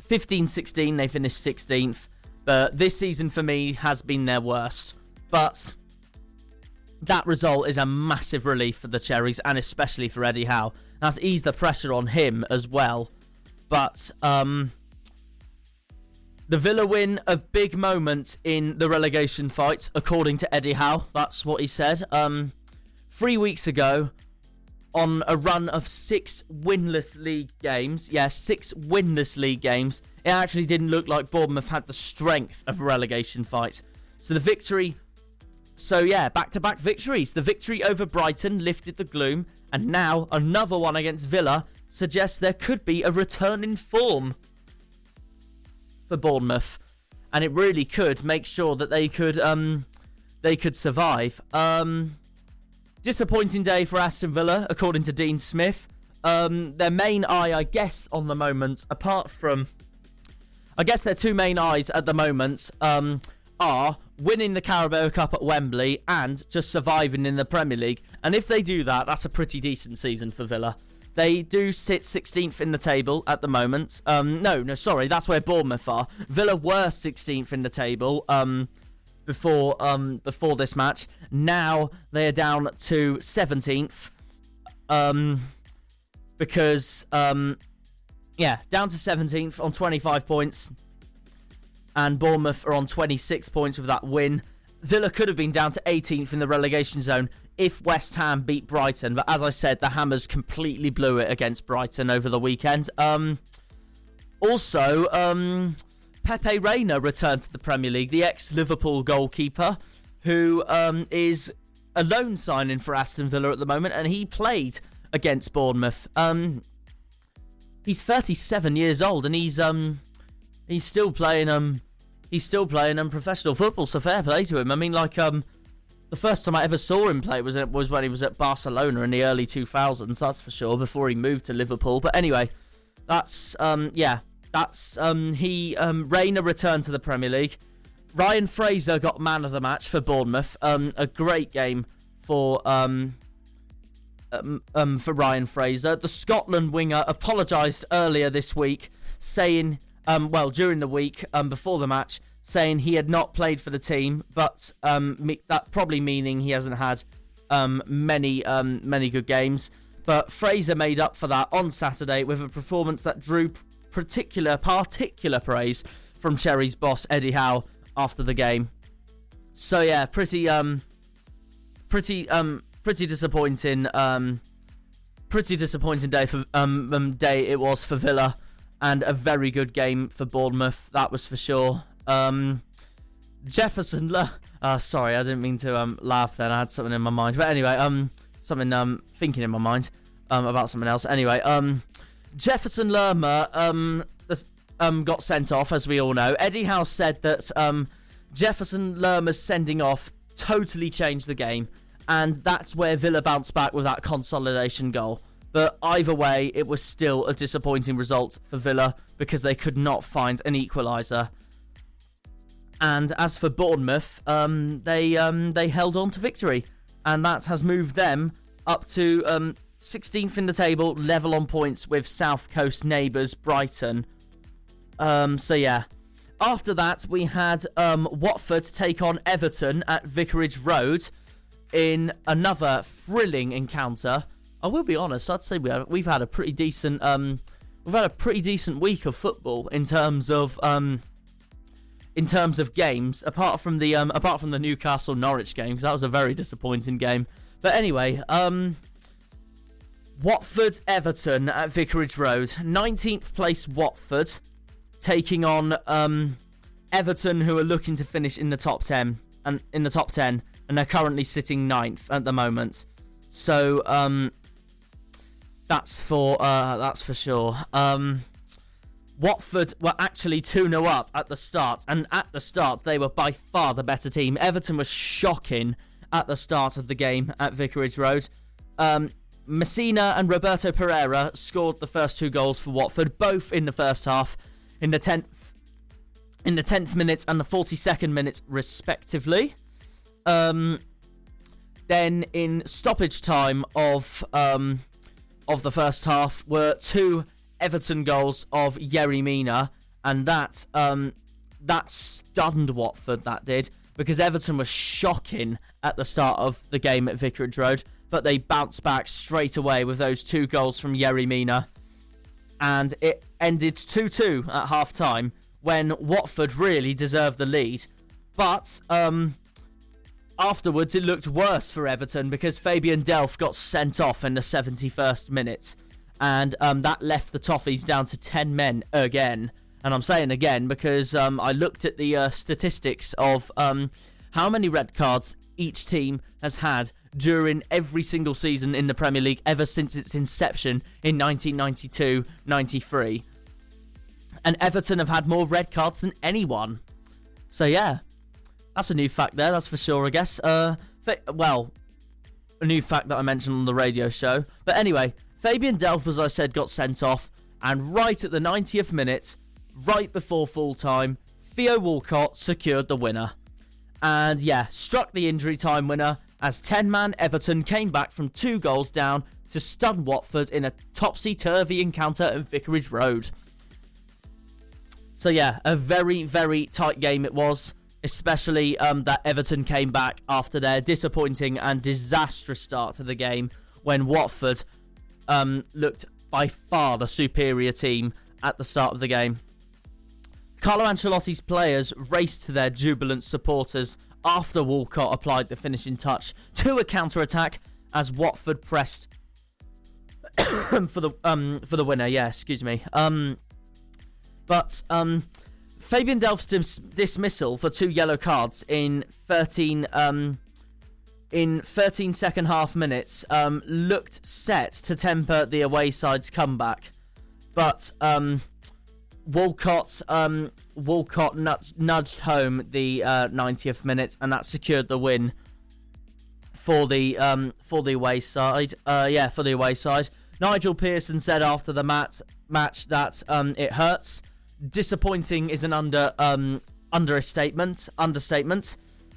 15-16, they finished 16th. But this season for me has been their worst. But that result is a massive relief for the Cherries, and especially for Eddie Howe. That's eased the pressure on him as well. But the Villa win, a big moment in the relegation fight, according to Eddie Howe. That's what he said. 3 weeks ago, on a run of 6 winless league games. Yeah, 6 winless league games. It actually didn't look like Bournemouth had the strength of a relegation fight. So the victory... So yeah, back-to-back victories. The victory over Brighton lifted the gloom. And now, another one against Villa suggests there could be a return in form for Bournemouth. And it really could make sure that they could survive. Disappointing day for Aston Villa, according to Dean Smith. Their main eye, I guess, on the moment, apart from... I guess their 2 main eyes at the moment are winning the Carabao Cup at Wembley and just surviving in the Premier League. And if they do that, that's a pretty decent season for Villa. They do sit 16th in the table at the moment. No, sorry, that's where Bournemouth are. Villa were 16th in the table before this match. Now they are down to 17th. Because down to 17th on 25 points. And Bournemouth are on 26 points with that win. Villa could have been down to 18th in the relegation zone if West Ham beat Brighton. But as I said, the Hammers completely blew it against Brighton over the weekend. Also, Pepe Reina returned to the Premier League, the ex-Liverpool goalkeeper, who is a loan signing for Aston Villa at the moment, and he played against Bournemouth. He's 37 years old, and he's still playing professional football, so fair play to him. I mean, like, the first time I ever saw him play was when he was at Barcelona in the early 2000s, that's for sure, before he moved to Liverpool. But anyway, Reina returned to the Premier League. Ryan Fraser got man of the match for Bournemouth. A great game for Ryan Fraser. The Scotland winger apologised earlier this week, saying, during the week, before the match, saying he had not played for the team, but that probably meaning he hasn't had many good games. But Fraser made up for that on Saturday with a performance that drew particular praise from Cherries boss Eddie Howe after the game. So yeah, pretty disappointing. Pretty disappointing day it was for Villa, and a very good game for Bournemouth. That was for sure. Sorry, I didn't mean to laugh then. I had something in my mind. But anyway, thinking in my mind about something else. Anyway, Jefferson Lerma got sent off, as we all know. Eddie Howe said that Jefferson Lerma's sending off totally changed the game, and that's where Villa bounced back with that consolidation goal. But either way, it was still a disappointing result for Villa because they could not find an equaliser. And as for Bournemouth, they held on to victory, and that has moved them up to 16th in the table, level on points with South Coast neighbours Brighton. So yeah. After that, we had Watford take on Everton at Vicarage Road in another thrilling encounter. I will be honest, I'd say we've had a pretty decent week of football in terms of games, apart from the Newcastle Norwich game, because that was a very disappointing game. But anyway, Watford Everton at Vicarage Road, 19th place Watford taking on Everton, who are looking to finish in the top 10 and they're currently sitting 9th at the moment. So that's for sure. Watford were actually 2-0 up at the start, and at the start they were by far the better team. Everton was shocking at the start of the game at Vicarage Road. Messina and Roberto Pereira scored the first 2 goals for Watford, both in the first half, in the 10th minute and the 42nd minute respectively. Then in stoppage time of the first half were 2 Everton goals of Yerry Mina, and that that stunned Watford, that did, because Everton was shocking at the start of the game at Vicarage Road, but they bounced back straight away with those 2 goals from Yerry Mina, and it ended 2-2 at half-time when Watford really deserved the lead. But afterwards it looked worse for Everton because Fabian Delph got sent off in the 71st minute, and that left the Toffees down to 10 men again. And I'm saying again because I looked at the statistics of how many red cards each team has had during every single season in the Premier League ever since its inception in 1992-93. And Everton have had more red cards than anyone. So yeah, that's a new fact there, that's for sure, I guess. Well, a new fact that I mentioned on the radio show. But anyway, Fabian Delph, as I said, got sent off. And right at the 90th minute, right before full time, Theo Walcott secured the winner. And yeah, struck the injury time winner as 10-man Everton came back from 2 goals down to stun Watford in a topsy-turvy encounter at Vicarage Road. So yeah, a very, very tight game it was, especially that Everton came back after their disappointing and disastrous start to the game when Watford looked by far the superior team at the start of the game. Carlo Ancelotti's players raced to their jubilant supporters after Walcott applied the finishing touch to a counter-attack as Watford pressed for the winner. Yeah, excuse me. But Fabian Delph's dismissal for 2 yellow cards in 13 second half minutes looked set to temper the away side's comeback, but Walcott nudged home the 90th minute, and that secured the win for the away side. For the away side. Nigel Pearson said after the match that it hurts. Disappointing is an understatement.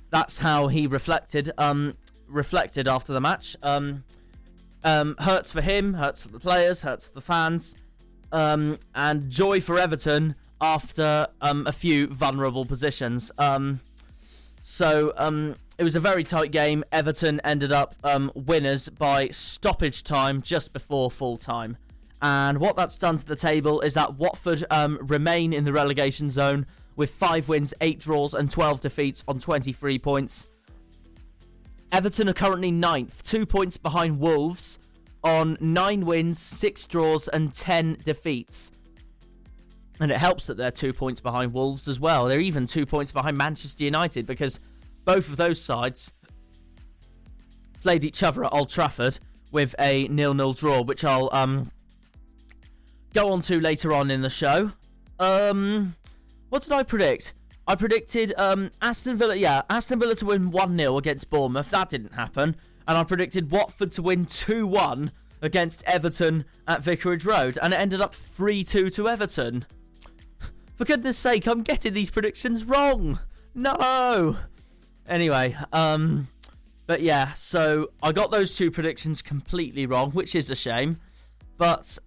That's how he reflected after the match. Hurts for him, hurts for the players, hurts for the fans. And joy for Everton after a few vulnerable positions. So it was a very tight game. Everton ended up winners by stoppage time just before full time. And what that's done to the table is that Watford remain in the relegation zone with 5 wins, 8 draws and 12 defeats on 23 points. Everton are currently 9th, 2 points behind Wolves on 9 wins, 6 draws and 10 defeats. And it helps that they're 2 points behind Wolves as well. They're even 2 points behind Manchester United because both of those sides played each other at Old Trafford with a 0-0 draw, which I'll go on to later on in the show. What did I predict? I predicted Aston Villa to win 1-0 against Bournemouth. That didn't happen. And I predicted Watford to win 2-1 against Everton at Vicarage Road. And it ended up 3-2 to Everton. For goodness sake, I'm getting these predictions wrong. No! Anyway, but yeah, so I got those 2 predictions completely wrong, which is a shame. But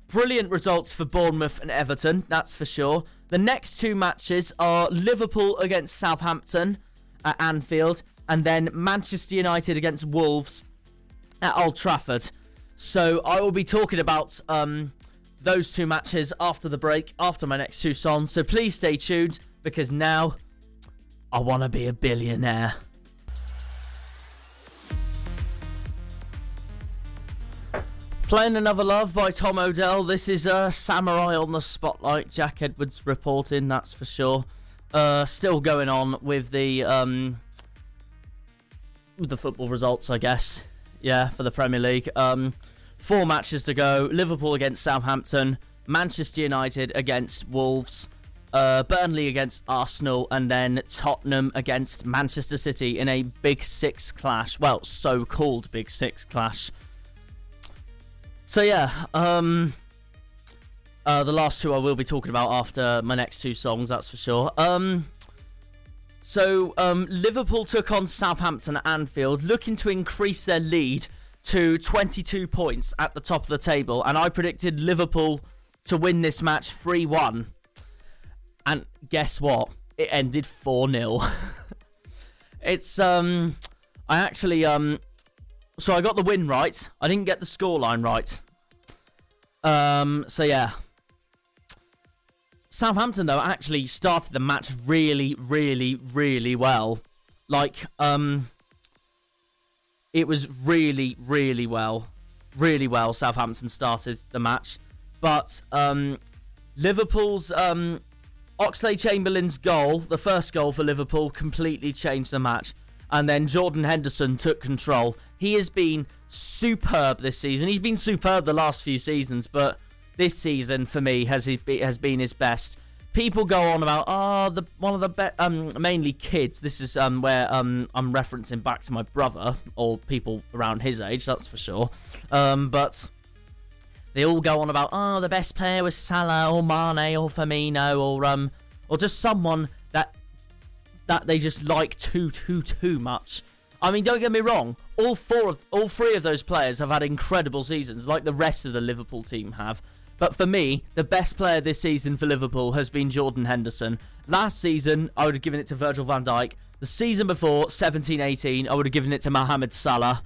brilliant results for Bournemouth and Everton, that's for sure. The next 2 matches are Liverpool against Southampton at Anfield, and then Manchester United against Wolves at Old Trafford. So I will be talking about those 2 matches after the break, after my next 2 songs. So please stay tuned, because now I want to be a billionaire. Playing Another Love by Tom Odell. This is Samurai on the Spotlight. Jack Edwards reporting, that's for sure. Still going on with the football results, I guess. Yeah, for the Premier League. 4 matches to go. Liverpool against Southampton. Manchester United against Wolves. Burnley against Arsenal. And then Tottenham against Manchester City in a Big Six clash. Well, so-called Big Six clash. So yeah, the last 2 I will be talking about after my next 2 songs, that's for sure. Liverpool took on Southampton at Anfield, looking to increase their lead to 22 points at the top of the table, and I predicted Liverpool to win this match 3-1. And guess what? It ended 4-0. It's, I actually, so I got the win right. I didn't get the scoreline right. So yeah. Southampton, though, actually started the match really, really, really well. Like, it was really, really well. Really well, Southampton started the match. But, Liverpool's, Oxlade-Chamberlain's goal, the first goal for Liverpool, completely changed the match. And then Jordan Henderson took control. He has been superb this season. He's been superb the last few seasons, but this season, for me, has been his best. People go on about, one of the mainly kids. This is where I'm referencing back to my brother, or people around his age, that's for sure. But they all go on about, the best player was Salah, or Mane, or Firmino, or just someone that they just like too much. I mean, don't get me wrong. All three of those players have had incredible seasons, like the rest of the Liverpool team have. But for me, the best player this season for Liverpool has been Jordan Henderson. Last season, I would have given it to Virgil van Dijk. The season before, 17-18, I would have given it to Mohamed Salah.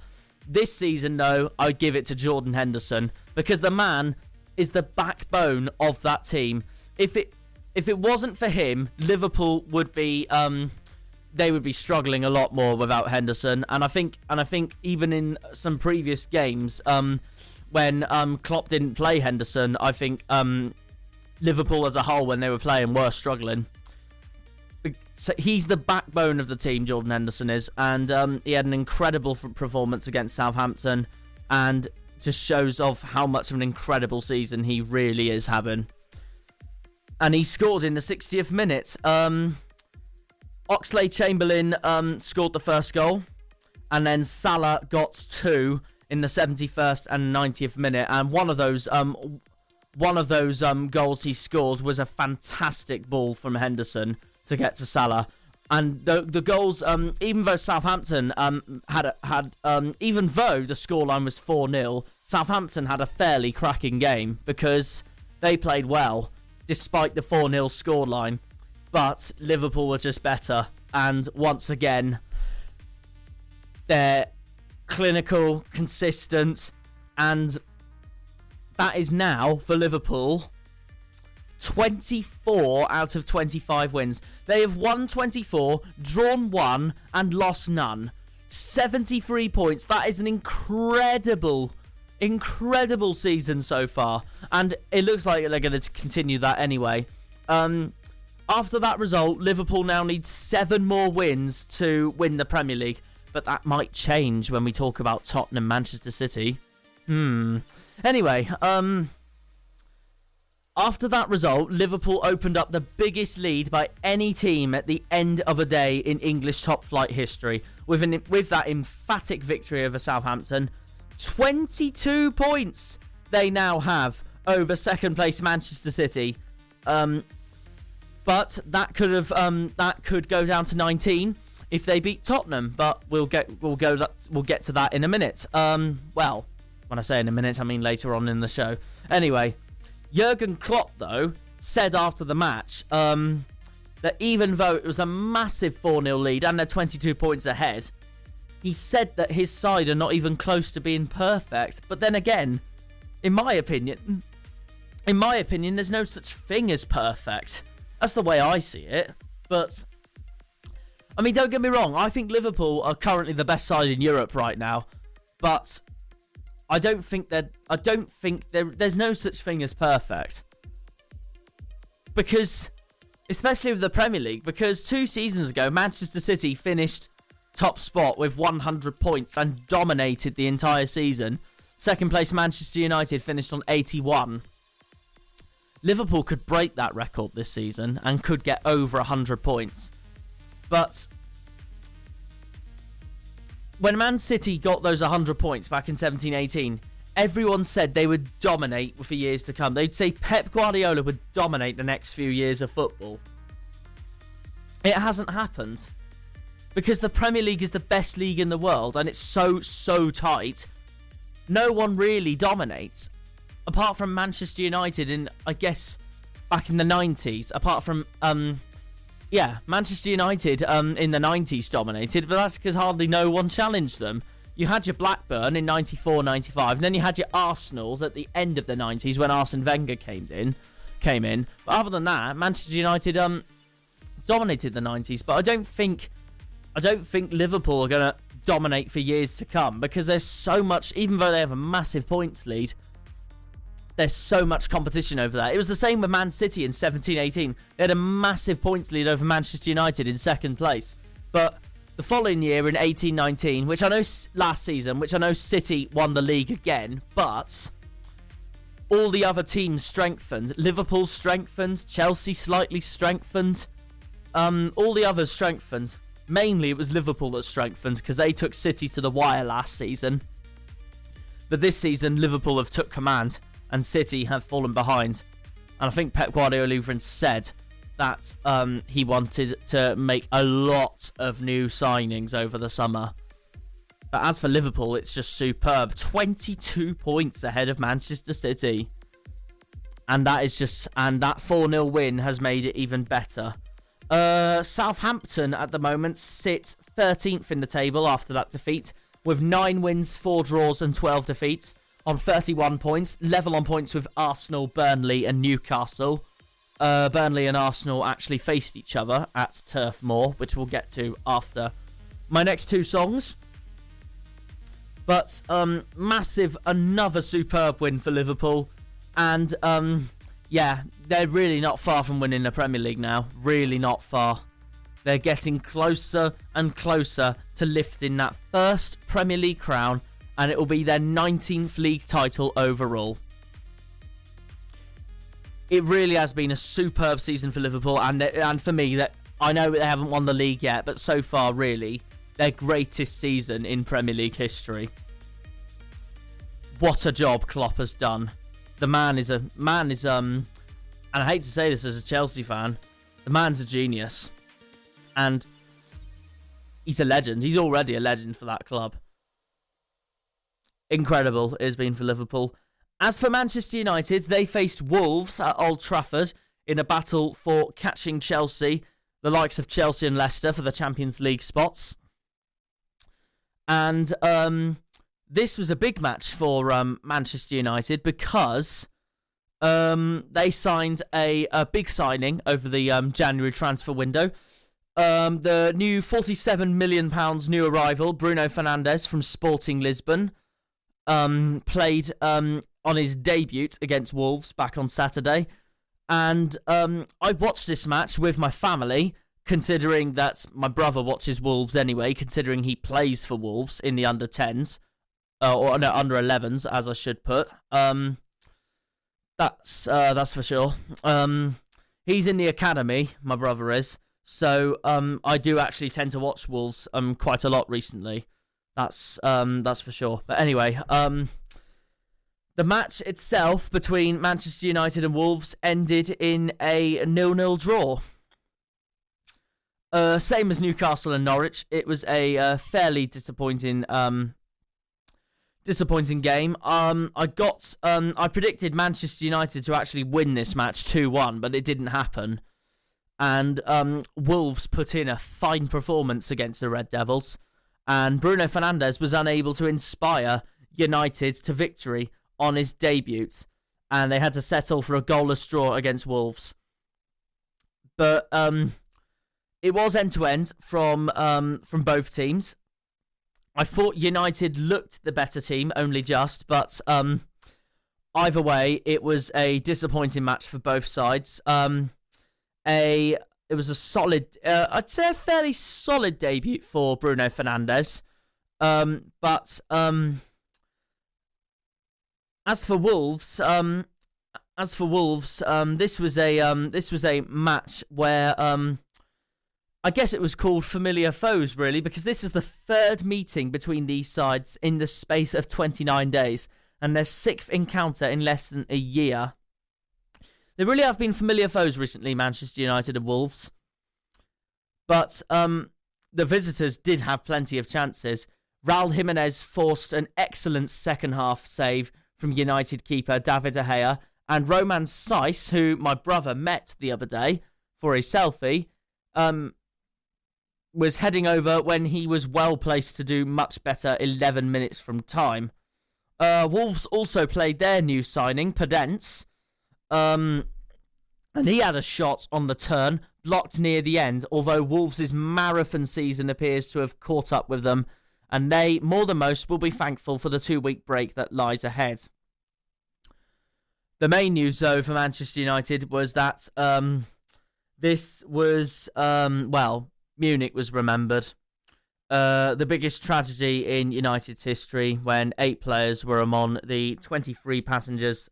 This season, though, I would give it to Jordan Henderson, because the man is the backbone of that team. If it wasn't for him, Liverpool would be they would be struggling a lot more without Henderson. And I think even in some previous games, when Klopp didn't play Henderson, I think Liverpool as a whole, when they were playing, were struggling. So he's the backbone of the team, Jordan Henderson is, and he had an incredible performance against Southampton, and just shows off how much of an incredible season he really is having. And he scored in the 60th minute. Oxlade-Chamberlain scored the first goal, and then Salah got 2 in the 71st and 90th minute, and one of those goals he scored was a fantastic ball from Henderson to get to Salah. And the goals, even though Southampton even though the scoreline was 4-0, Southampton had a fairly cracking game because they played well despite the 4-0 scoreline. But Liverpool were just better, and once again, they're clinical, consistent, and that is now for Liverpool 24 out of 25 wins. They have won 24, drawn 1, and lost none. 73 points. That is an incredible season so far, and it looks like they're going to continue that anyway. After that result, Liverpool now need 7 more wins to win the Premier League. But that might change when we talk about Tottenham, Manchester City. Anyway, after that result, Liverpool opened up the biggest lead by any team at the end of a day in English top-flight history. With that emphatic victory over Southampton, 22 points they now have over second-place Manchester City. But that could go down to 19 if they beat Tottenham, but we'll get to that in a minute. Well, when I say in a minute, I mean later on in the show. Anyway, Jurgen Klopp, though, said after the match that even though it was a massive 4-0 lead and they're 22 points ahead, he said that his side are not even close to being perfect. But then again, in my opinion, there's no such thing as perfect. That's the way I see it. But I mean, don't get me wrong, I think Liverpool are currently the best side in Europe right now, but there's no such thing as perfect. Because, especially with the Premier League, because 2 seasons ago, Manchester City finished top spot with 100 points and dominated the entire season. Second place Manchester United finished on 81. Liverpool could break that record this season and could get over 100 points. But when Man City got those 100 points back in 17-18, everyone said they would dominate for years to come. They'd say Pep Guardiola would dominate the next few years of football. It hasn't happened. Because the Premier League is the best league in the world and it's so tight. No one really dominates. Apart from Manchester United in, I guess, back in the 90s, apart from, Manchester United in the 90s dominated, but that's because hardly no one challenged them. You had your Blackburn in 94, 95, and then you had your Arsenals at the end of the 90s when Arsene Wenger came in. But other than that, Manchester United dominated the 90s, but I don't think Liverpool are going to dominate for years to come, because there's so much, even though they have a massive points lead, there's so much competition over that. It was the same with Man City in 17-18. They had a massive points lead over Manchester United in second place. But the following year in 18-19, which I know last season, which I know City won the league again, but all the other teams strengthened. Liverpool strengthened, Chelsea slightly strengthened, all the others strengthened. Mainly it was Liverpool that strengthened because they took City to the wire last season. But this season, Liverpool have took command and City have fallen behind. And I think Pep Guardiola even said that he wanted to make a lot of new signings over the summer. But as for Liverpool, it's just superb. 22 points ahead of Manchester City. And that 4-0 win has made it even better. Southampton at the moment sit 13th in the table after that defeat, with 9 wins, 4 draws and 12 defeats on 31 points, level on points with Arsenal, Burnley and Newcastle. Burnley and Arsenal actually faced each other at Turf Moor, which we'll get to after my next 2 songs. But another superb win for Liverpool, and they're really not far from winning the Premier League now. Really not far. They're getting closer and closer to lifting that first Premier League crown, and it will be their 19th league title overall. It really has been a superb season for Liverpool, and for me, that I know they haven't won the league yet, but so far, really, their greatest season in Premier League history. What a job Klopp has done. The man is, and I hate to say this as a Chelsea fan, the man's a genius. And he's a legend. He's already a legend for that club. Incredible it has been for Liverpool. As for Manchester United, they faced Wolves at Old Trafford in a battle for catching Chelsea, the likes of Chelsea and Leicester, for the Champions League spots. And this was a big match for Manchester United because they signed a big signing over the January transfer window. The new £47 million new arrival, Bruno Fernandes from Sporting Lisbon, played on his debut against Wolves back on Saturday. And I watched this match with my family, considering that my brother watches Wolves anyway, considering he plays for Wolves in the under-10s. Under 11s, as I should put. That's for sure. He's in the academy, my brother is. So I do actually tend to watch Wolves quite a lot recently. That's for sure. But anyway, the match itself between Manchester United and Wolves ended in a 0-0 draw. Same as Newcastle and Norwich. It was a fairly disappointing game. I predicted Manchester United to actually win this match 2-1, but it didn't happen. And Wolves put in a fine performance against the Red Devils, and Bruno Fernandes was unable to inspire United to victory on his debut, and they had to settle for a goalless draw against Wolves. But it was end-to-end from both teams. I thought United looked the better team, only just, but either way, it was a disappointing match for both sides. It was a solid, I'd say a fairly solid debut for Bruno Fernandes. But as for Wolves, this was a match where I guess it was called familiar foes, really, because this was the third meeting between these sides in the space of 29 days, and their 6th encounter in less than a year. They really have been familiar foes recently, Manchester United and Wolves. But the visitors did have plenty of chances. Raul Jimenez forced an excellent second-half save from United keeper David De Gea, And Roman Seiss, who my brother met the other day for a selfie, was heading over when he was well placed to do much better 11 minutes from time. Wolves also played their new signing, Podence, and he had a shot on the turn, blocked near the end, although Wolves' marathon season appears to have caught up with them, and they, more than most, will be thankful for the 2-week break that lies ahead. The main news, though, for Manchester United was that this was, Munich was remembered. The biggest tragedy in United's history when 8 players were among the 23 passengers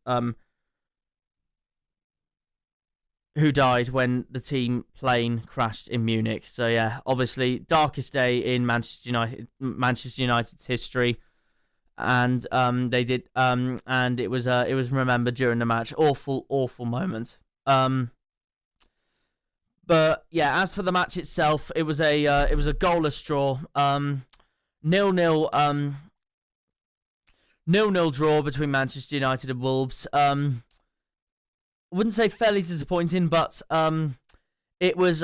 who died when the team plane crashed in Munich. So yeah, obviously darkest day in Manchester United's history, and they did and it was remembered during the match. Awful moment. But yeah, as for the match itself, it was a goalless draw. 0-0 draw between Manchester United and Wolves. I wouldn't say fairly disappointing, but it was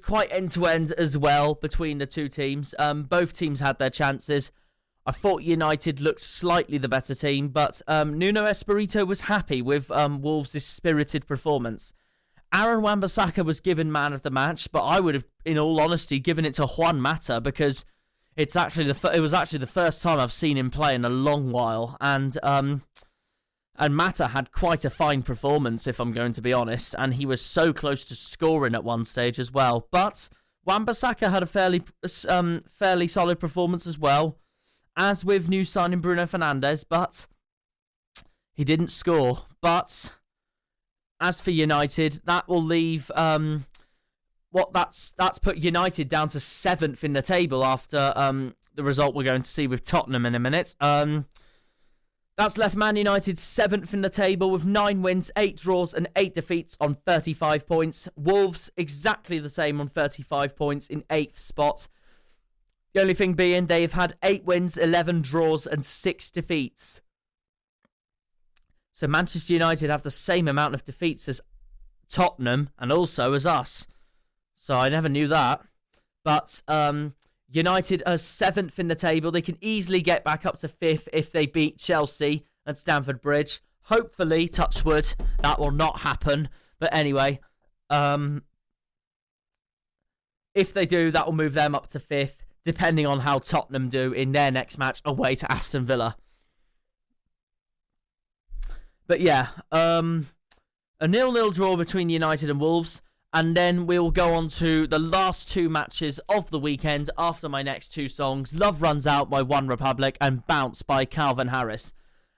quite end to end as well between the two teams. Both teams had their chances. I thought United looked slightly the better team, but Nuno Espirito was happy with Wolves' spirited performance. Aaron Wan-Bissaka was given man of the match, but I would have, in all honesty, given it to Juan Mata because it was actually the first time I've seen him play in a long while, and Mata had quite a fine performance, if I'm going to be honest, and he was so close to scoring at one stage as well. But Wan-Bissaka had a fairly solid performance as well, as with new signing Bruno Fernandes, but he didn't score. But as for United, that will leave that's put United down to 7th in the table after the result we're going to see with Tottenham in a minute. That's left Man United 7th in the table with 9 wins, 8 draws and 8 defeats on 35 points. Wolves exactly the same on 35 points in 8th spot. The only thing being they've had 8 wins, 11 draws and 6 defeats. So Manchester United have the same amount of defeats as Tottenham and also as us. So I never knew that. But United are 7th in the table. They can easily get back up to 5th if they beat Chelsea at Stamford Bridge. Hopefully, touch wood, that will not happen. But anyway, if they do, that will move them up to 5th, depending on how Tottenham do in their next match away to Aston Villa. But yeah, a 0-0 draw between United and Wolves. And then we'll go on to the last 2 matches of the weekend after my next 2 songs. Love Runs Out by One Republic and Bounce by Calvin Harris.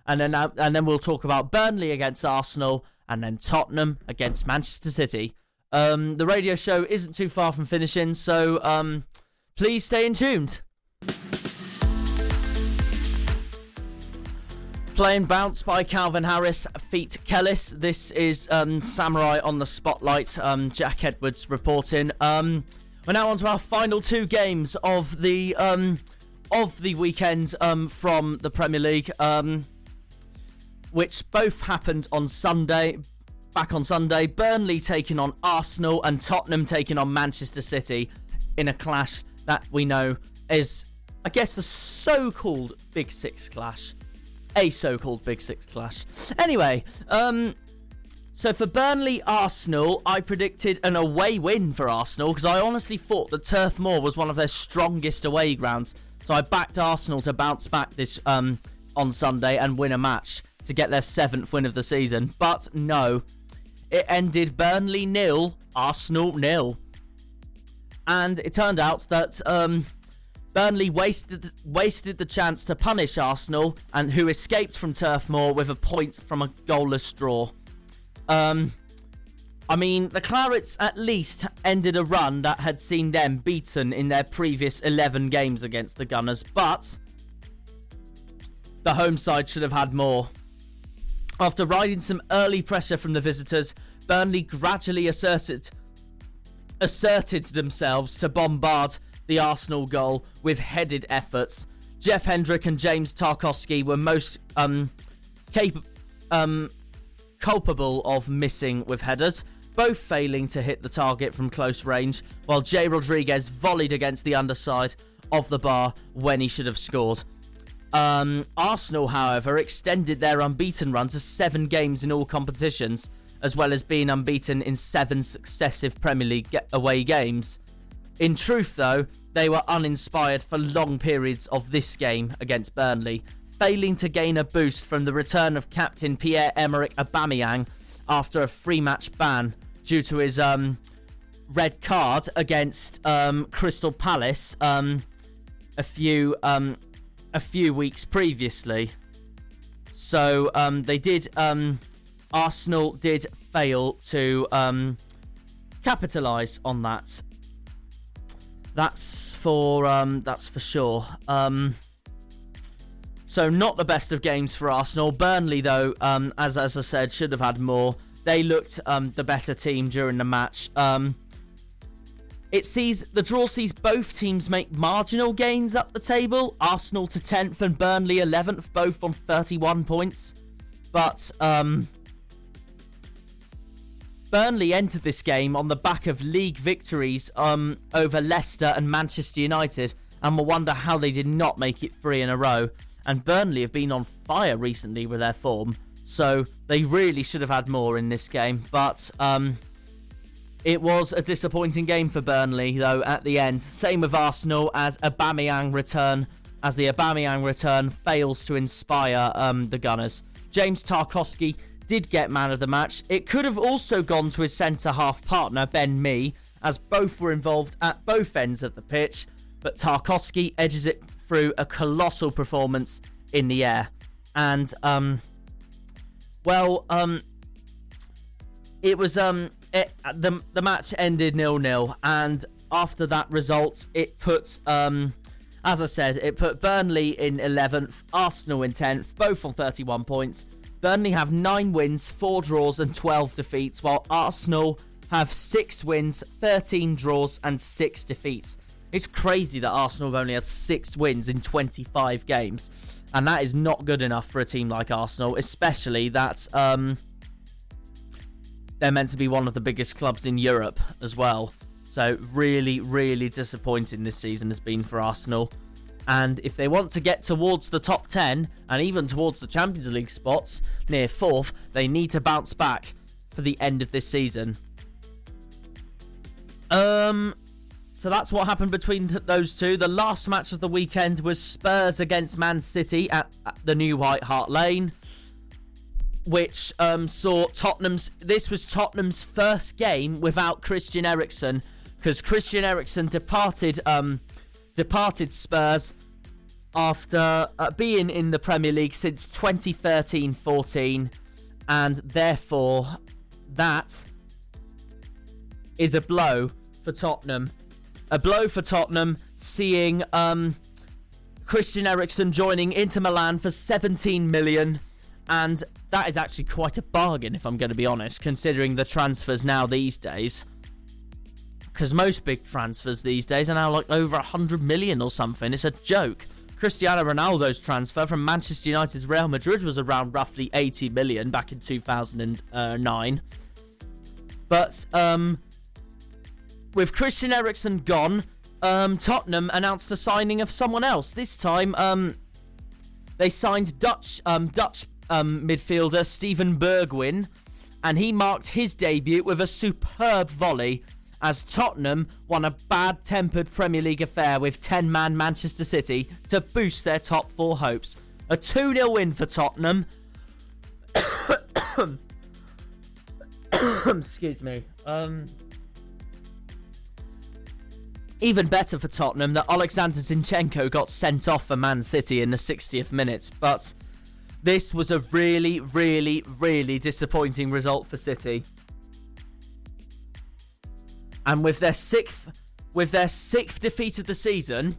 And then we'll talk about Burnley against Arsenal and then Tottenham against Manchester City. The radio show isn't too far from finishing, so please stay tuned. Playing Bounce by Calvin Harris, feat. Kellis. This is Samurai on the Spotlight. Jack Edwards reporting. We're now on to our final 2 games of the weekend from the Premier League, which both happened on Sunday. Back on Sunday, Burnley taking on Arsenal and Tottenham taking on Manchester City in a clash that we know is, I guess, the so-called Big Six clash. A so-called Big Six clash. Anyway, so for Burnley-Arsenal, I predicted an away win for Arsenal because I honestly thought that Turf Moor was one of their strongest away grounds. So I backed Arsenal to bounce back this on Sunday and win a match to get their 7th win of the season. But no, it ended Burnley 0, Arsenal 0. And it turned out that Burnley wasted the chance to punish Arsenal, and who escaped from Turf Moor with a point from a goalless draw. I mean, the Clarets at least ended a run that had seen them beaten in their previous 11 games against the Gunners, but the home side should have had more. After riding some early pressure from the visitors, Burnley gradually asserted themselves to bombard the Arsenal goal with headed efforts. Jeff Hendrick and James Tarkowski were most culpable of missing with headers, both failing to hit the target from close range, while Jay Rodriguez volleyed against the underside of the bar when he should have scored. Arsenal, however, extended their unbeaten run to 7 games in all competitions, as well as being unbeaten in 7 successive Premier League away games. In truth, though, they were uninspired for long periods of this game against Burnley, failing to gain a boost from the return of captain Pierre-Emerick Aubameyang after a 3-match ban due to his red card against Crystal Palace a few weeks previously. So Arsenal did fail to capitalise on that. That's for sure. So not the best of games for Arsenal. Burnley, though, as I said, should have had more. They looked the better team during the match. The draw sees both teams make marginal gains up the table. Arsenal to 10th and Burnley 11th, both on 31 points. But Burnley entered this game on the back of league victories over Leicester and Manchester United, and will wonder how they did not make it 3 in a row. And Burnley have been on fire recently with their form, so they really should have had more in this game. But it was a disappointing game for Burnley, though, at the end. Same with Arsenal, as the Aubameyang return fails to inspire the Gunners. James Tarkowski did get man of the match. It could have also gone to his centre-half partner, Ben Mee, as both were involved at both ends of the pitch, but Tarkowski edges it through a colossal performance in the air. And, the match ended 0-0, and after that result, it put, as I said, it put Burnley in 11th, Arsenal in 10th, both on 31 points. Burnley have 9 wins, 4 draws and 12 defeats, while Arsenal have 6 wins, 13 draws and 6 defeats. It's crazy that Arsenal have only had 6 wins in 25 games, and that is not good enough for a team like Arsenal, especially that they're meant to be one of the biggest clubs in Europe as well. So really, really disappointing this season has been for Arsenal. And if they want to get towards the top 10 and even towards the Champions League spots near 4th, they need to bounce back for the end of this season. So that's what happened between those two. The last match of the weekend was Spurs against Man City at the new White Hart Lane, which saw this was Tottenham's first game without Christian Eriksen, because Christian Eriksen departed Spurs after being in the Premier League since 2013-14, and therefore that is a blow for Tottenham. A blow for Tottenham, seeing Christian Eriksen joining Inter Milan for 17 million, and that is actually quite a bargain, if I'm going to be honest, considering the transfers now these days. Because most big transfers these days are now like over 100 million or something. It's a joke. Cristiano Ronaldo's transfer from Manchester United to Real Madrid was around roughly 80 million back in 2009. But with Christian Eriksen gone, Tottenham announced the signing of someone else. This time, they signed Dutch midfielder Steven Bergwijn, and he marked his debut with a superb volley as Tottenham won a bad-tempered Premier League affair with 10-man Manchester City to boost their top 4 hopes. A 2-0 win for Tottenham. Excuse me. Even better for Tottenham that Alexander Zinchenko got sent off for Man City in the 60th minute, but this was a really, really, really disappointing result for City. And with their sixth defeat of the season,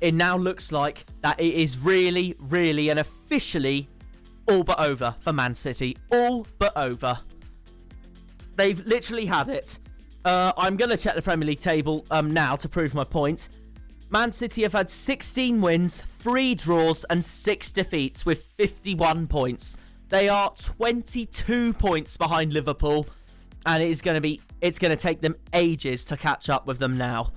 it now looks like that it is really, really and officially all but over for Man City. All but over. They've literally had it. I'm going to check the Premier League table now to prove my point. Man City have had 16 wins, 3 draws and 6 defeats with 51 points. They are 22 points behind Liverpool, and it's going to take them ages to catch up with them now.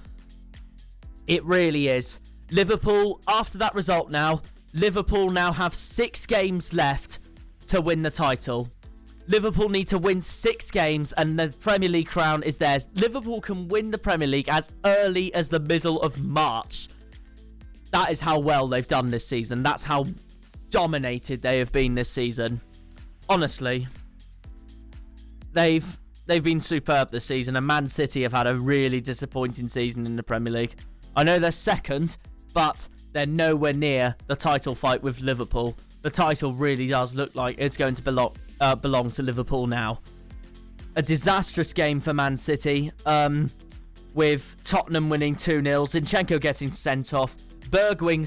It really is. Liverpool, after that result now, Liverpool now have 6 games left to win the title. Liverpool need to win 6 games and the Premier League crown is theirs. Liverpool can win the Premier League as early as the middle of March. That is how well they've done this season. That's how dominated they have been this season. Honestly, they've been superb this season, and Man City have had a really disappointing season in the Premier League. I know they're second, but they're nowhere near the title fight with Liverpool. The title really does look like it's going to belong to Liverpool now. A disastrous game for Man City, with Tottenham winning 2-0, Zinchenko getting sent off, Bergwijn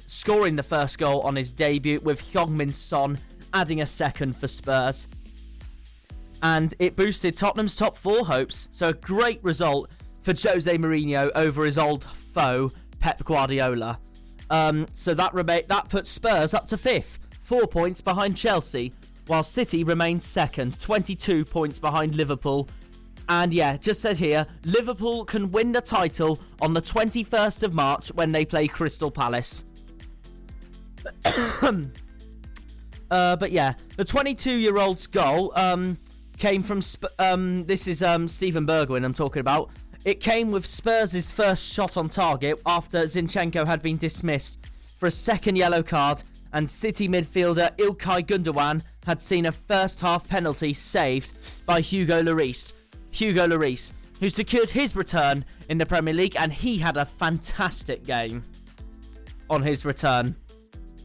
scoring the first goal on his debut, with Heung-min Son adding a second for Spurs. And it boosted Tottenham's top 4 hopes, so a great result for Jose Mourinho over his old foe, Pep Guardiola. So that puts Spurs up to 5th, 4 points behind Chelsea, while City remains second, 22 points behind Liverpool. And yeah, just said here, Liverpool can win the title on the 21st of March when they play Crystal Palace. But yeah, the 22-year-old's goal came from... this is Steven Bergwijn I'm talking about. It came with Spurs' first shot on target after Zinchenko had been dismissed for a second yellow card, and City midfielder Ilkay Gundogan had seen a first-half penalty saved by Hugo Lloris. Hugo Lloris, who secured his return in the Premier League, and he had a fantastic game on his return,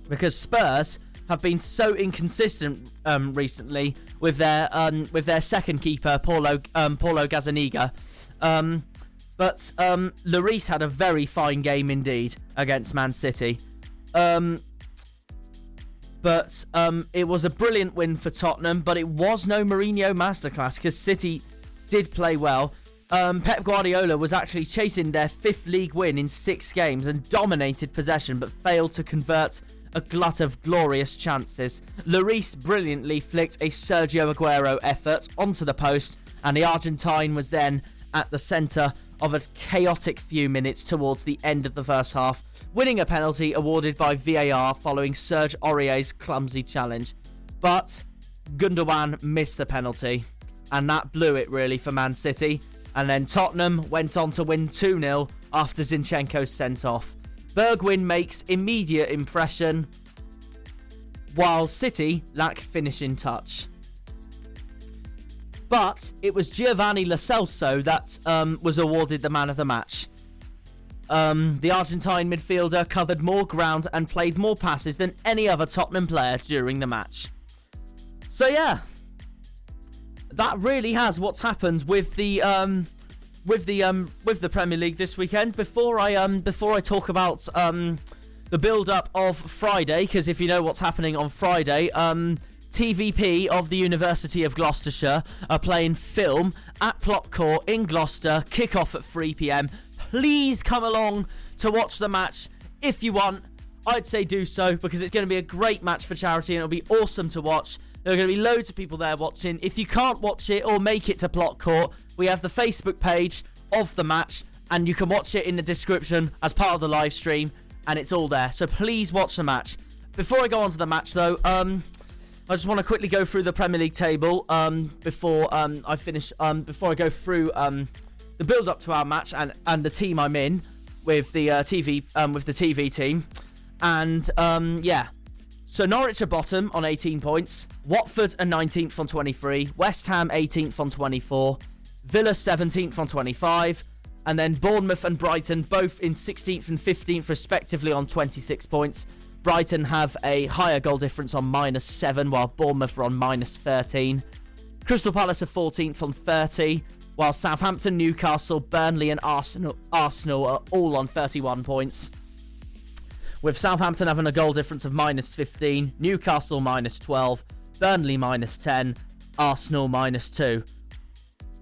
because Spurs have been so inconsistent recently with their second keeper, Paulo Gazzaniga. But Lloris had a very fine game indeed against Man City. But it was a brilliant win for Tottenham, but it was no Mourinho masterclass because City did play well. Pep Guardiola was actually chasing their 5th league win in 6 games and dominated possession, but failed to convert a glut of glorious chances. Lloris brilliantly flicked a Sergio Aguero effort onto the post, and the Argentine was then at the centre of a chaotic few minutes towards the end of the first half, winning a penalty awarded by VAR following Serge Aurier's clumsy challenge. But Gundogan missed the penalty, and that blew it really for Man City. And then Tottenham went on to win 2-0 after Zinchenko sent off. Bergwijn makes immediate impression, while City lack finishing touch. But it was Giovanni Lo Celso that was awarded the man of the match. The Argentine midfielder covered more ground and played more passes than any other Tottenham player during the match. So yeah, that really has what's happened with the Premier League this weekend. Before I talk about the build-up of Friday, because if you know what's happening on Friday, TVP of the University of Gloucestershire are playing film at Plot Court in Gloucester. Kick-off at 3 p.m. Please come along to watch the match if you want. I'd say do so, because it's going to be a great match for charity and it'll be awesome to watch. There are going to be loads of people there watching. If you can't watch it or make it to Plot Court, we have the Facebook page of the match, and you can watch it in the description as part of the live stream, and it's all there. So please watch the match. Before I go on to the match, though, I just want to quickly go through the Premier League table before I finish. Before I go through the build-up to our match and the team I'm in with the TV team, and yeah. So Norwich are bottom on 18 points, Watford are 19th on 23, West Ham 18th on 24, Villa 17th on 25, and then Bournemouth and Brighton both in 16th and 15th respectively on 26 points. Brighton have a higher goal difference on -7, while Bournemouth are on -13. Crystal Palace are 14th on 30, while Southampton, Newcastle, Burnley and Arsenal are all on 31 points. With Southampton having a goal difference of -15, Newcastle -12, Burnley -10, Arsenal -2.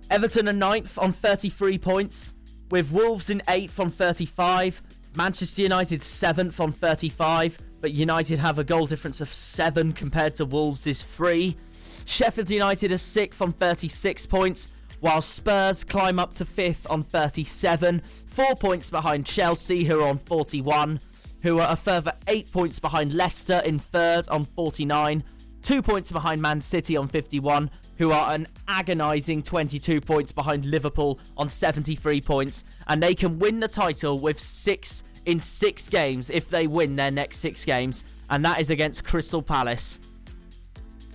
Everton are 9th on 33 points, with Wolves in 8th on 35, Manchester United 7th on 35, but but United have a goal difference of 7 compared to Wolves' 3. Sheffield United are 6th on 36 points, while Spurs climb up to 5th on 37, 4 points behind Chelsea, who are on 41, who are a further 8 points behind Leicester in 3rd on 49, 2 points behind Man City on 51, who are an agonising 22 points behind Liverpool on 73 points, and they can win the title with 6 in 6 games if they win their next 6 games, and that is against Crystal Palace.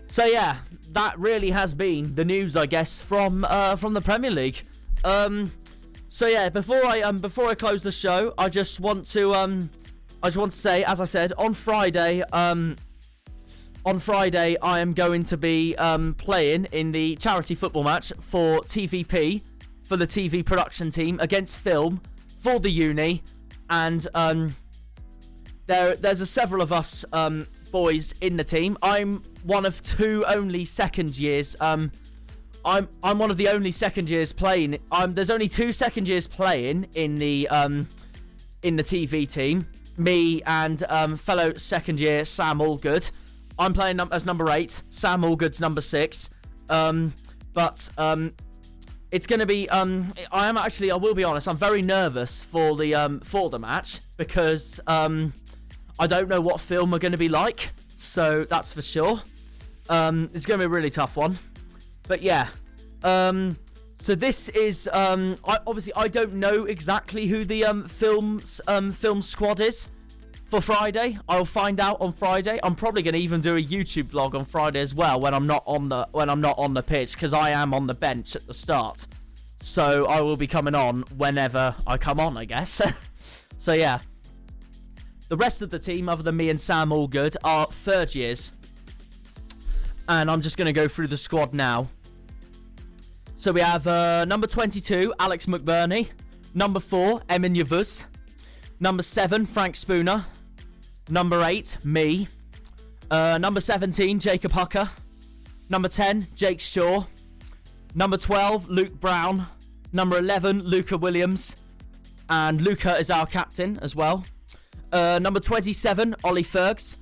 So yeah, that really has been the news, I guess, from the Premier League. So yeah, before I close the show, I just want to say, as I said, on Friday, I am going to be playing in the charity football match for TVP, for the TV production team against Film for the uni, and there's several of us boys in the team. I'm one of 2 only second years. I'm one of the only second years playing. There's only 2 second years playing in the TV team. Me and fellow second year Sam Allgood. I'm playing as number 8. Sam Allgood's number 6. But it's going to be. I will be honest. I'm very nervous for the match because I don't know what Film are going to be like. So that's for sure. It's going to be a really tough one. But yeah. So this is. I don't know exactly who the film squad is for Friday. I'll find out on Friday. I'm probably going to even do a YouTube vlog on Friday as well when I'm not on the pitch, because I am on the bench at the start. So I will be coming on whenever I come on, I guess. So yeah. The rest of the team, other than me and Sam Allgood, are third years. And I'm just going to go through the squad now. So we have number 22, Alex McBurney. Number 4, Emin Yavuz. Number 7, Frank Spooner. Number 8, me. Number 17, Jacob Hucker. Number 10, Jake Shaw. Number 12, Luke Brown. Number 11, Luca Williams. And Luca is our captain as well. Number 27, Ollie Fergs.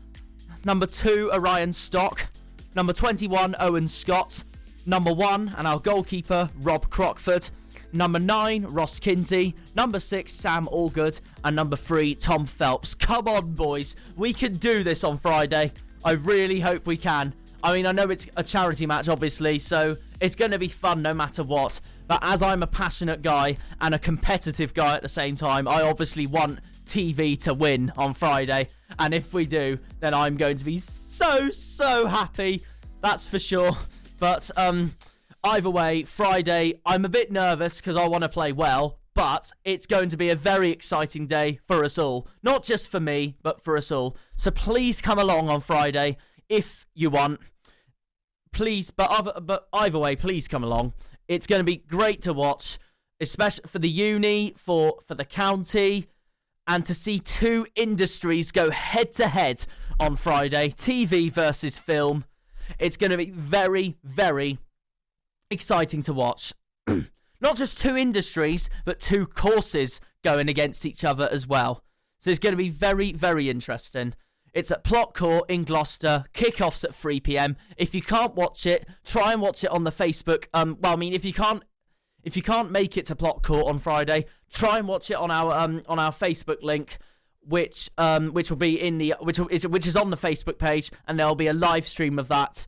Number 2, Orion Stock. Number 21, Owen Scott. Number 1, and our goalkeeper, Rob Crockford. Number 9, Ross Kinsey. Number 6, Sam Allgood. And number 3, Tom Phelps. Come on, boys. We can do this on Friday. I really hope we can. I mean, I know it's a charity match, obviously, so it's going to be fun no matter what. But as I'm a passionate guy and a competitive guy at the same time, I obviously want TV to win on Friday. And if we do, then I'm going to be so happy. That's for sure. But either way, Friday, I'm a bit nervous because I want to play well. But it's going to be a very exciting day for us all. Not just for me, but for us all. So please come along on Friday if you want. Please, but either way, please come along. It's going to be great to watch, especially for the uni, for the county, and to see 2 industries go head to head on Friday. TV versus film. It's going to be very, very exciting to watch. Not just 2 industries, but 2 courses going against each other as well. So it's going to be very, very interesting. It's at Plot Court in Gloucester. Kickoffs at 3 p.m. If you can't watch it, try and watch it on the Facebook. If you can't make it to Plot Court on Friday, try and watch it on our Facebook link, which will be in the which is on the Facebook page, and there'll be a live stream of that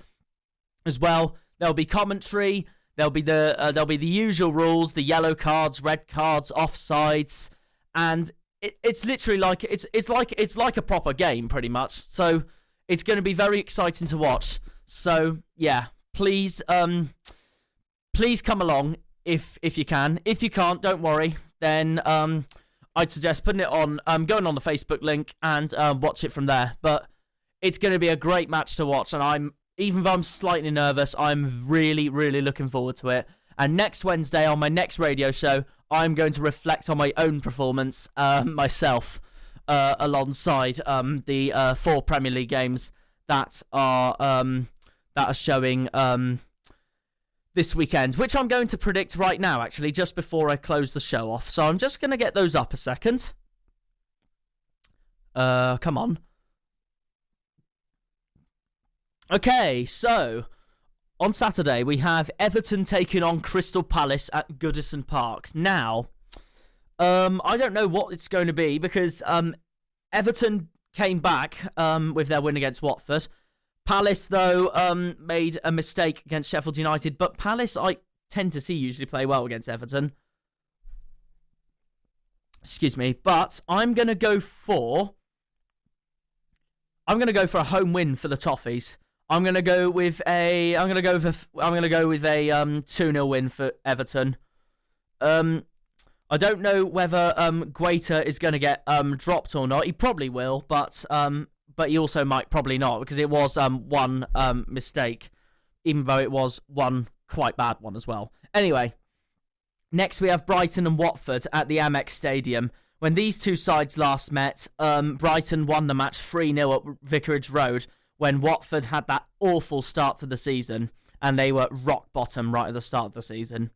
as well. There'll be commentary. There'll be the usual rules: the yellow cards, red cards, offsides, and it's literally like it's like a proper game pretty much. So it's going to be very exciting to watch. So yeah, please come along if you can. If you can't, don't worry. Then I'd suggest putting it on, going on the Facebook link and watch it from there. But it's going to be a great match to watch, and even though I'm slightly nervous, I'm really, really looking forward to it. And next Wednesday on my next radio show, I'm going to reflect on my own performance myself alongside the 4 Premier League games that are showing this weekend, which I'm going to predict right now, actually, just before I close the show off. So I'm just going to get those up a second. Come on. Okay, so on Saturday we have Everton taking on Crystal Palace at Goodison Park. Now, I don't know what it's going to be because Everton came back with their win against Watford. Palace, though, made a mistake against Sheffield United, but Palace I tend to see usually play well against Everton. Excuse me, but I'm gonna go for a home win for the Toffees. I'm gonna go with a 2-0 win for Everton. I don't know whether Guaita is gonna get dropped or not. He probably will, but he also might probably not because it was one mistake, even though it was one quite bad one as well. Anyway, next we have Brighton and Watford at the Amex Stadium. When these two sides last met, Brighton won the match 3-0 at Vicarage Road when Watford had that awful start to the season and they were rock bottom right at the start of the season.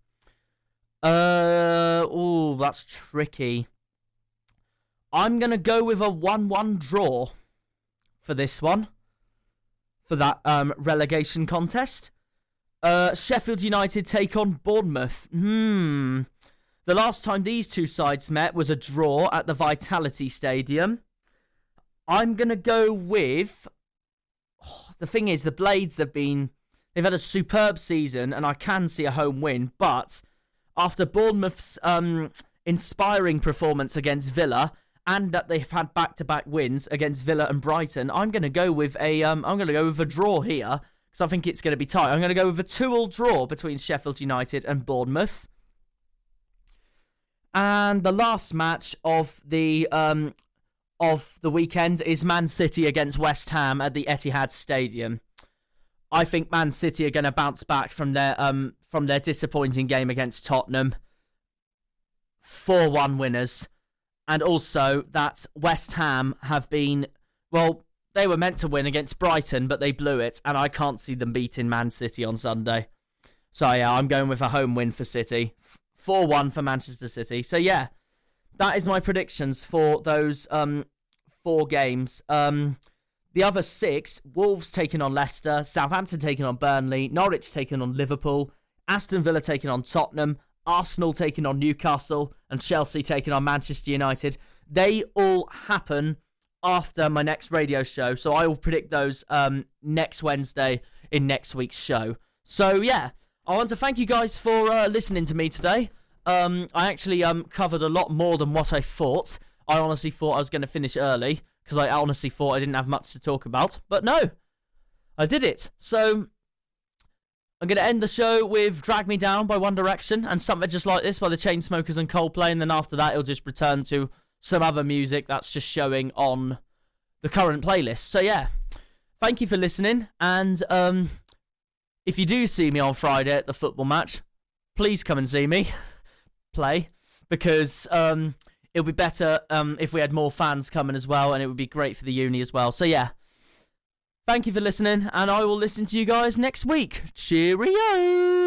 That's tricky. I'm going to go with a 1-1 draw for this one, for that relegation contest. Sheffield United take on Bournemouth. The last time these two sides met was a draw at the Vitality Stadium. I'm going to go with... the thing is, the Blades they've had a superb season and I can see a home win, but after Bournemouth's inspiring performance against Villa and that they've had back-to-back wins against Villa and Brighton, I'm going to go with a draw here because I think it's going to be tight. I'm going to go with a 2-2 draw between Sheffield United and Bournemouth. And the last match of the weekend is Man City against West Ham at the Etihad Stadium. I think Man City are going to bounce back from their disappointing game against Tottenham. 4-1 winners. And also that West Ham have been, well, they were meant to win against Brighton, but they blew it, and I can't see them beating Man City on Sunday. So yeah, I'm going with a home win for City. 4-1 for Manchester City. So yeah, that is my predictions for those 4 games. The other 6, Wolves taking on Leicester, Southampton taking on Burnley, Norwich taking on Liverpool, Aston Villa taking on Tottenham, Arsenal taking on Newcastle, and Chelsea taking on Manchester United. They all happen after my next radio show, so I will predict those next Wednesday in next week's show. So yeah, I want to thank you guys for listening to me today. I actually covered a lot more than what I thought. I honestly thought I was going to finish early, because I honestly thought I didn't have much to talk about. But no, I did it. So I'm going to end the show with Drag Me Down by One Direction and Something Just Like This by the Chainsmokers and Coldplay. And then after that, it'll just return to some other music that's just showing on the current playlist. So yeah, thank you for listening. And if you do see me on Friday at the football match, please come and see me play, because it'll be better if we had more fans coming as well, and it would be great for the uni as well. So yeah, thank you for listening, and I will listen to you guys next week. Cheerio!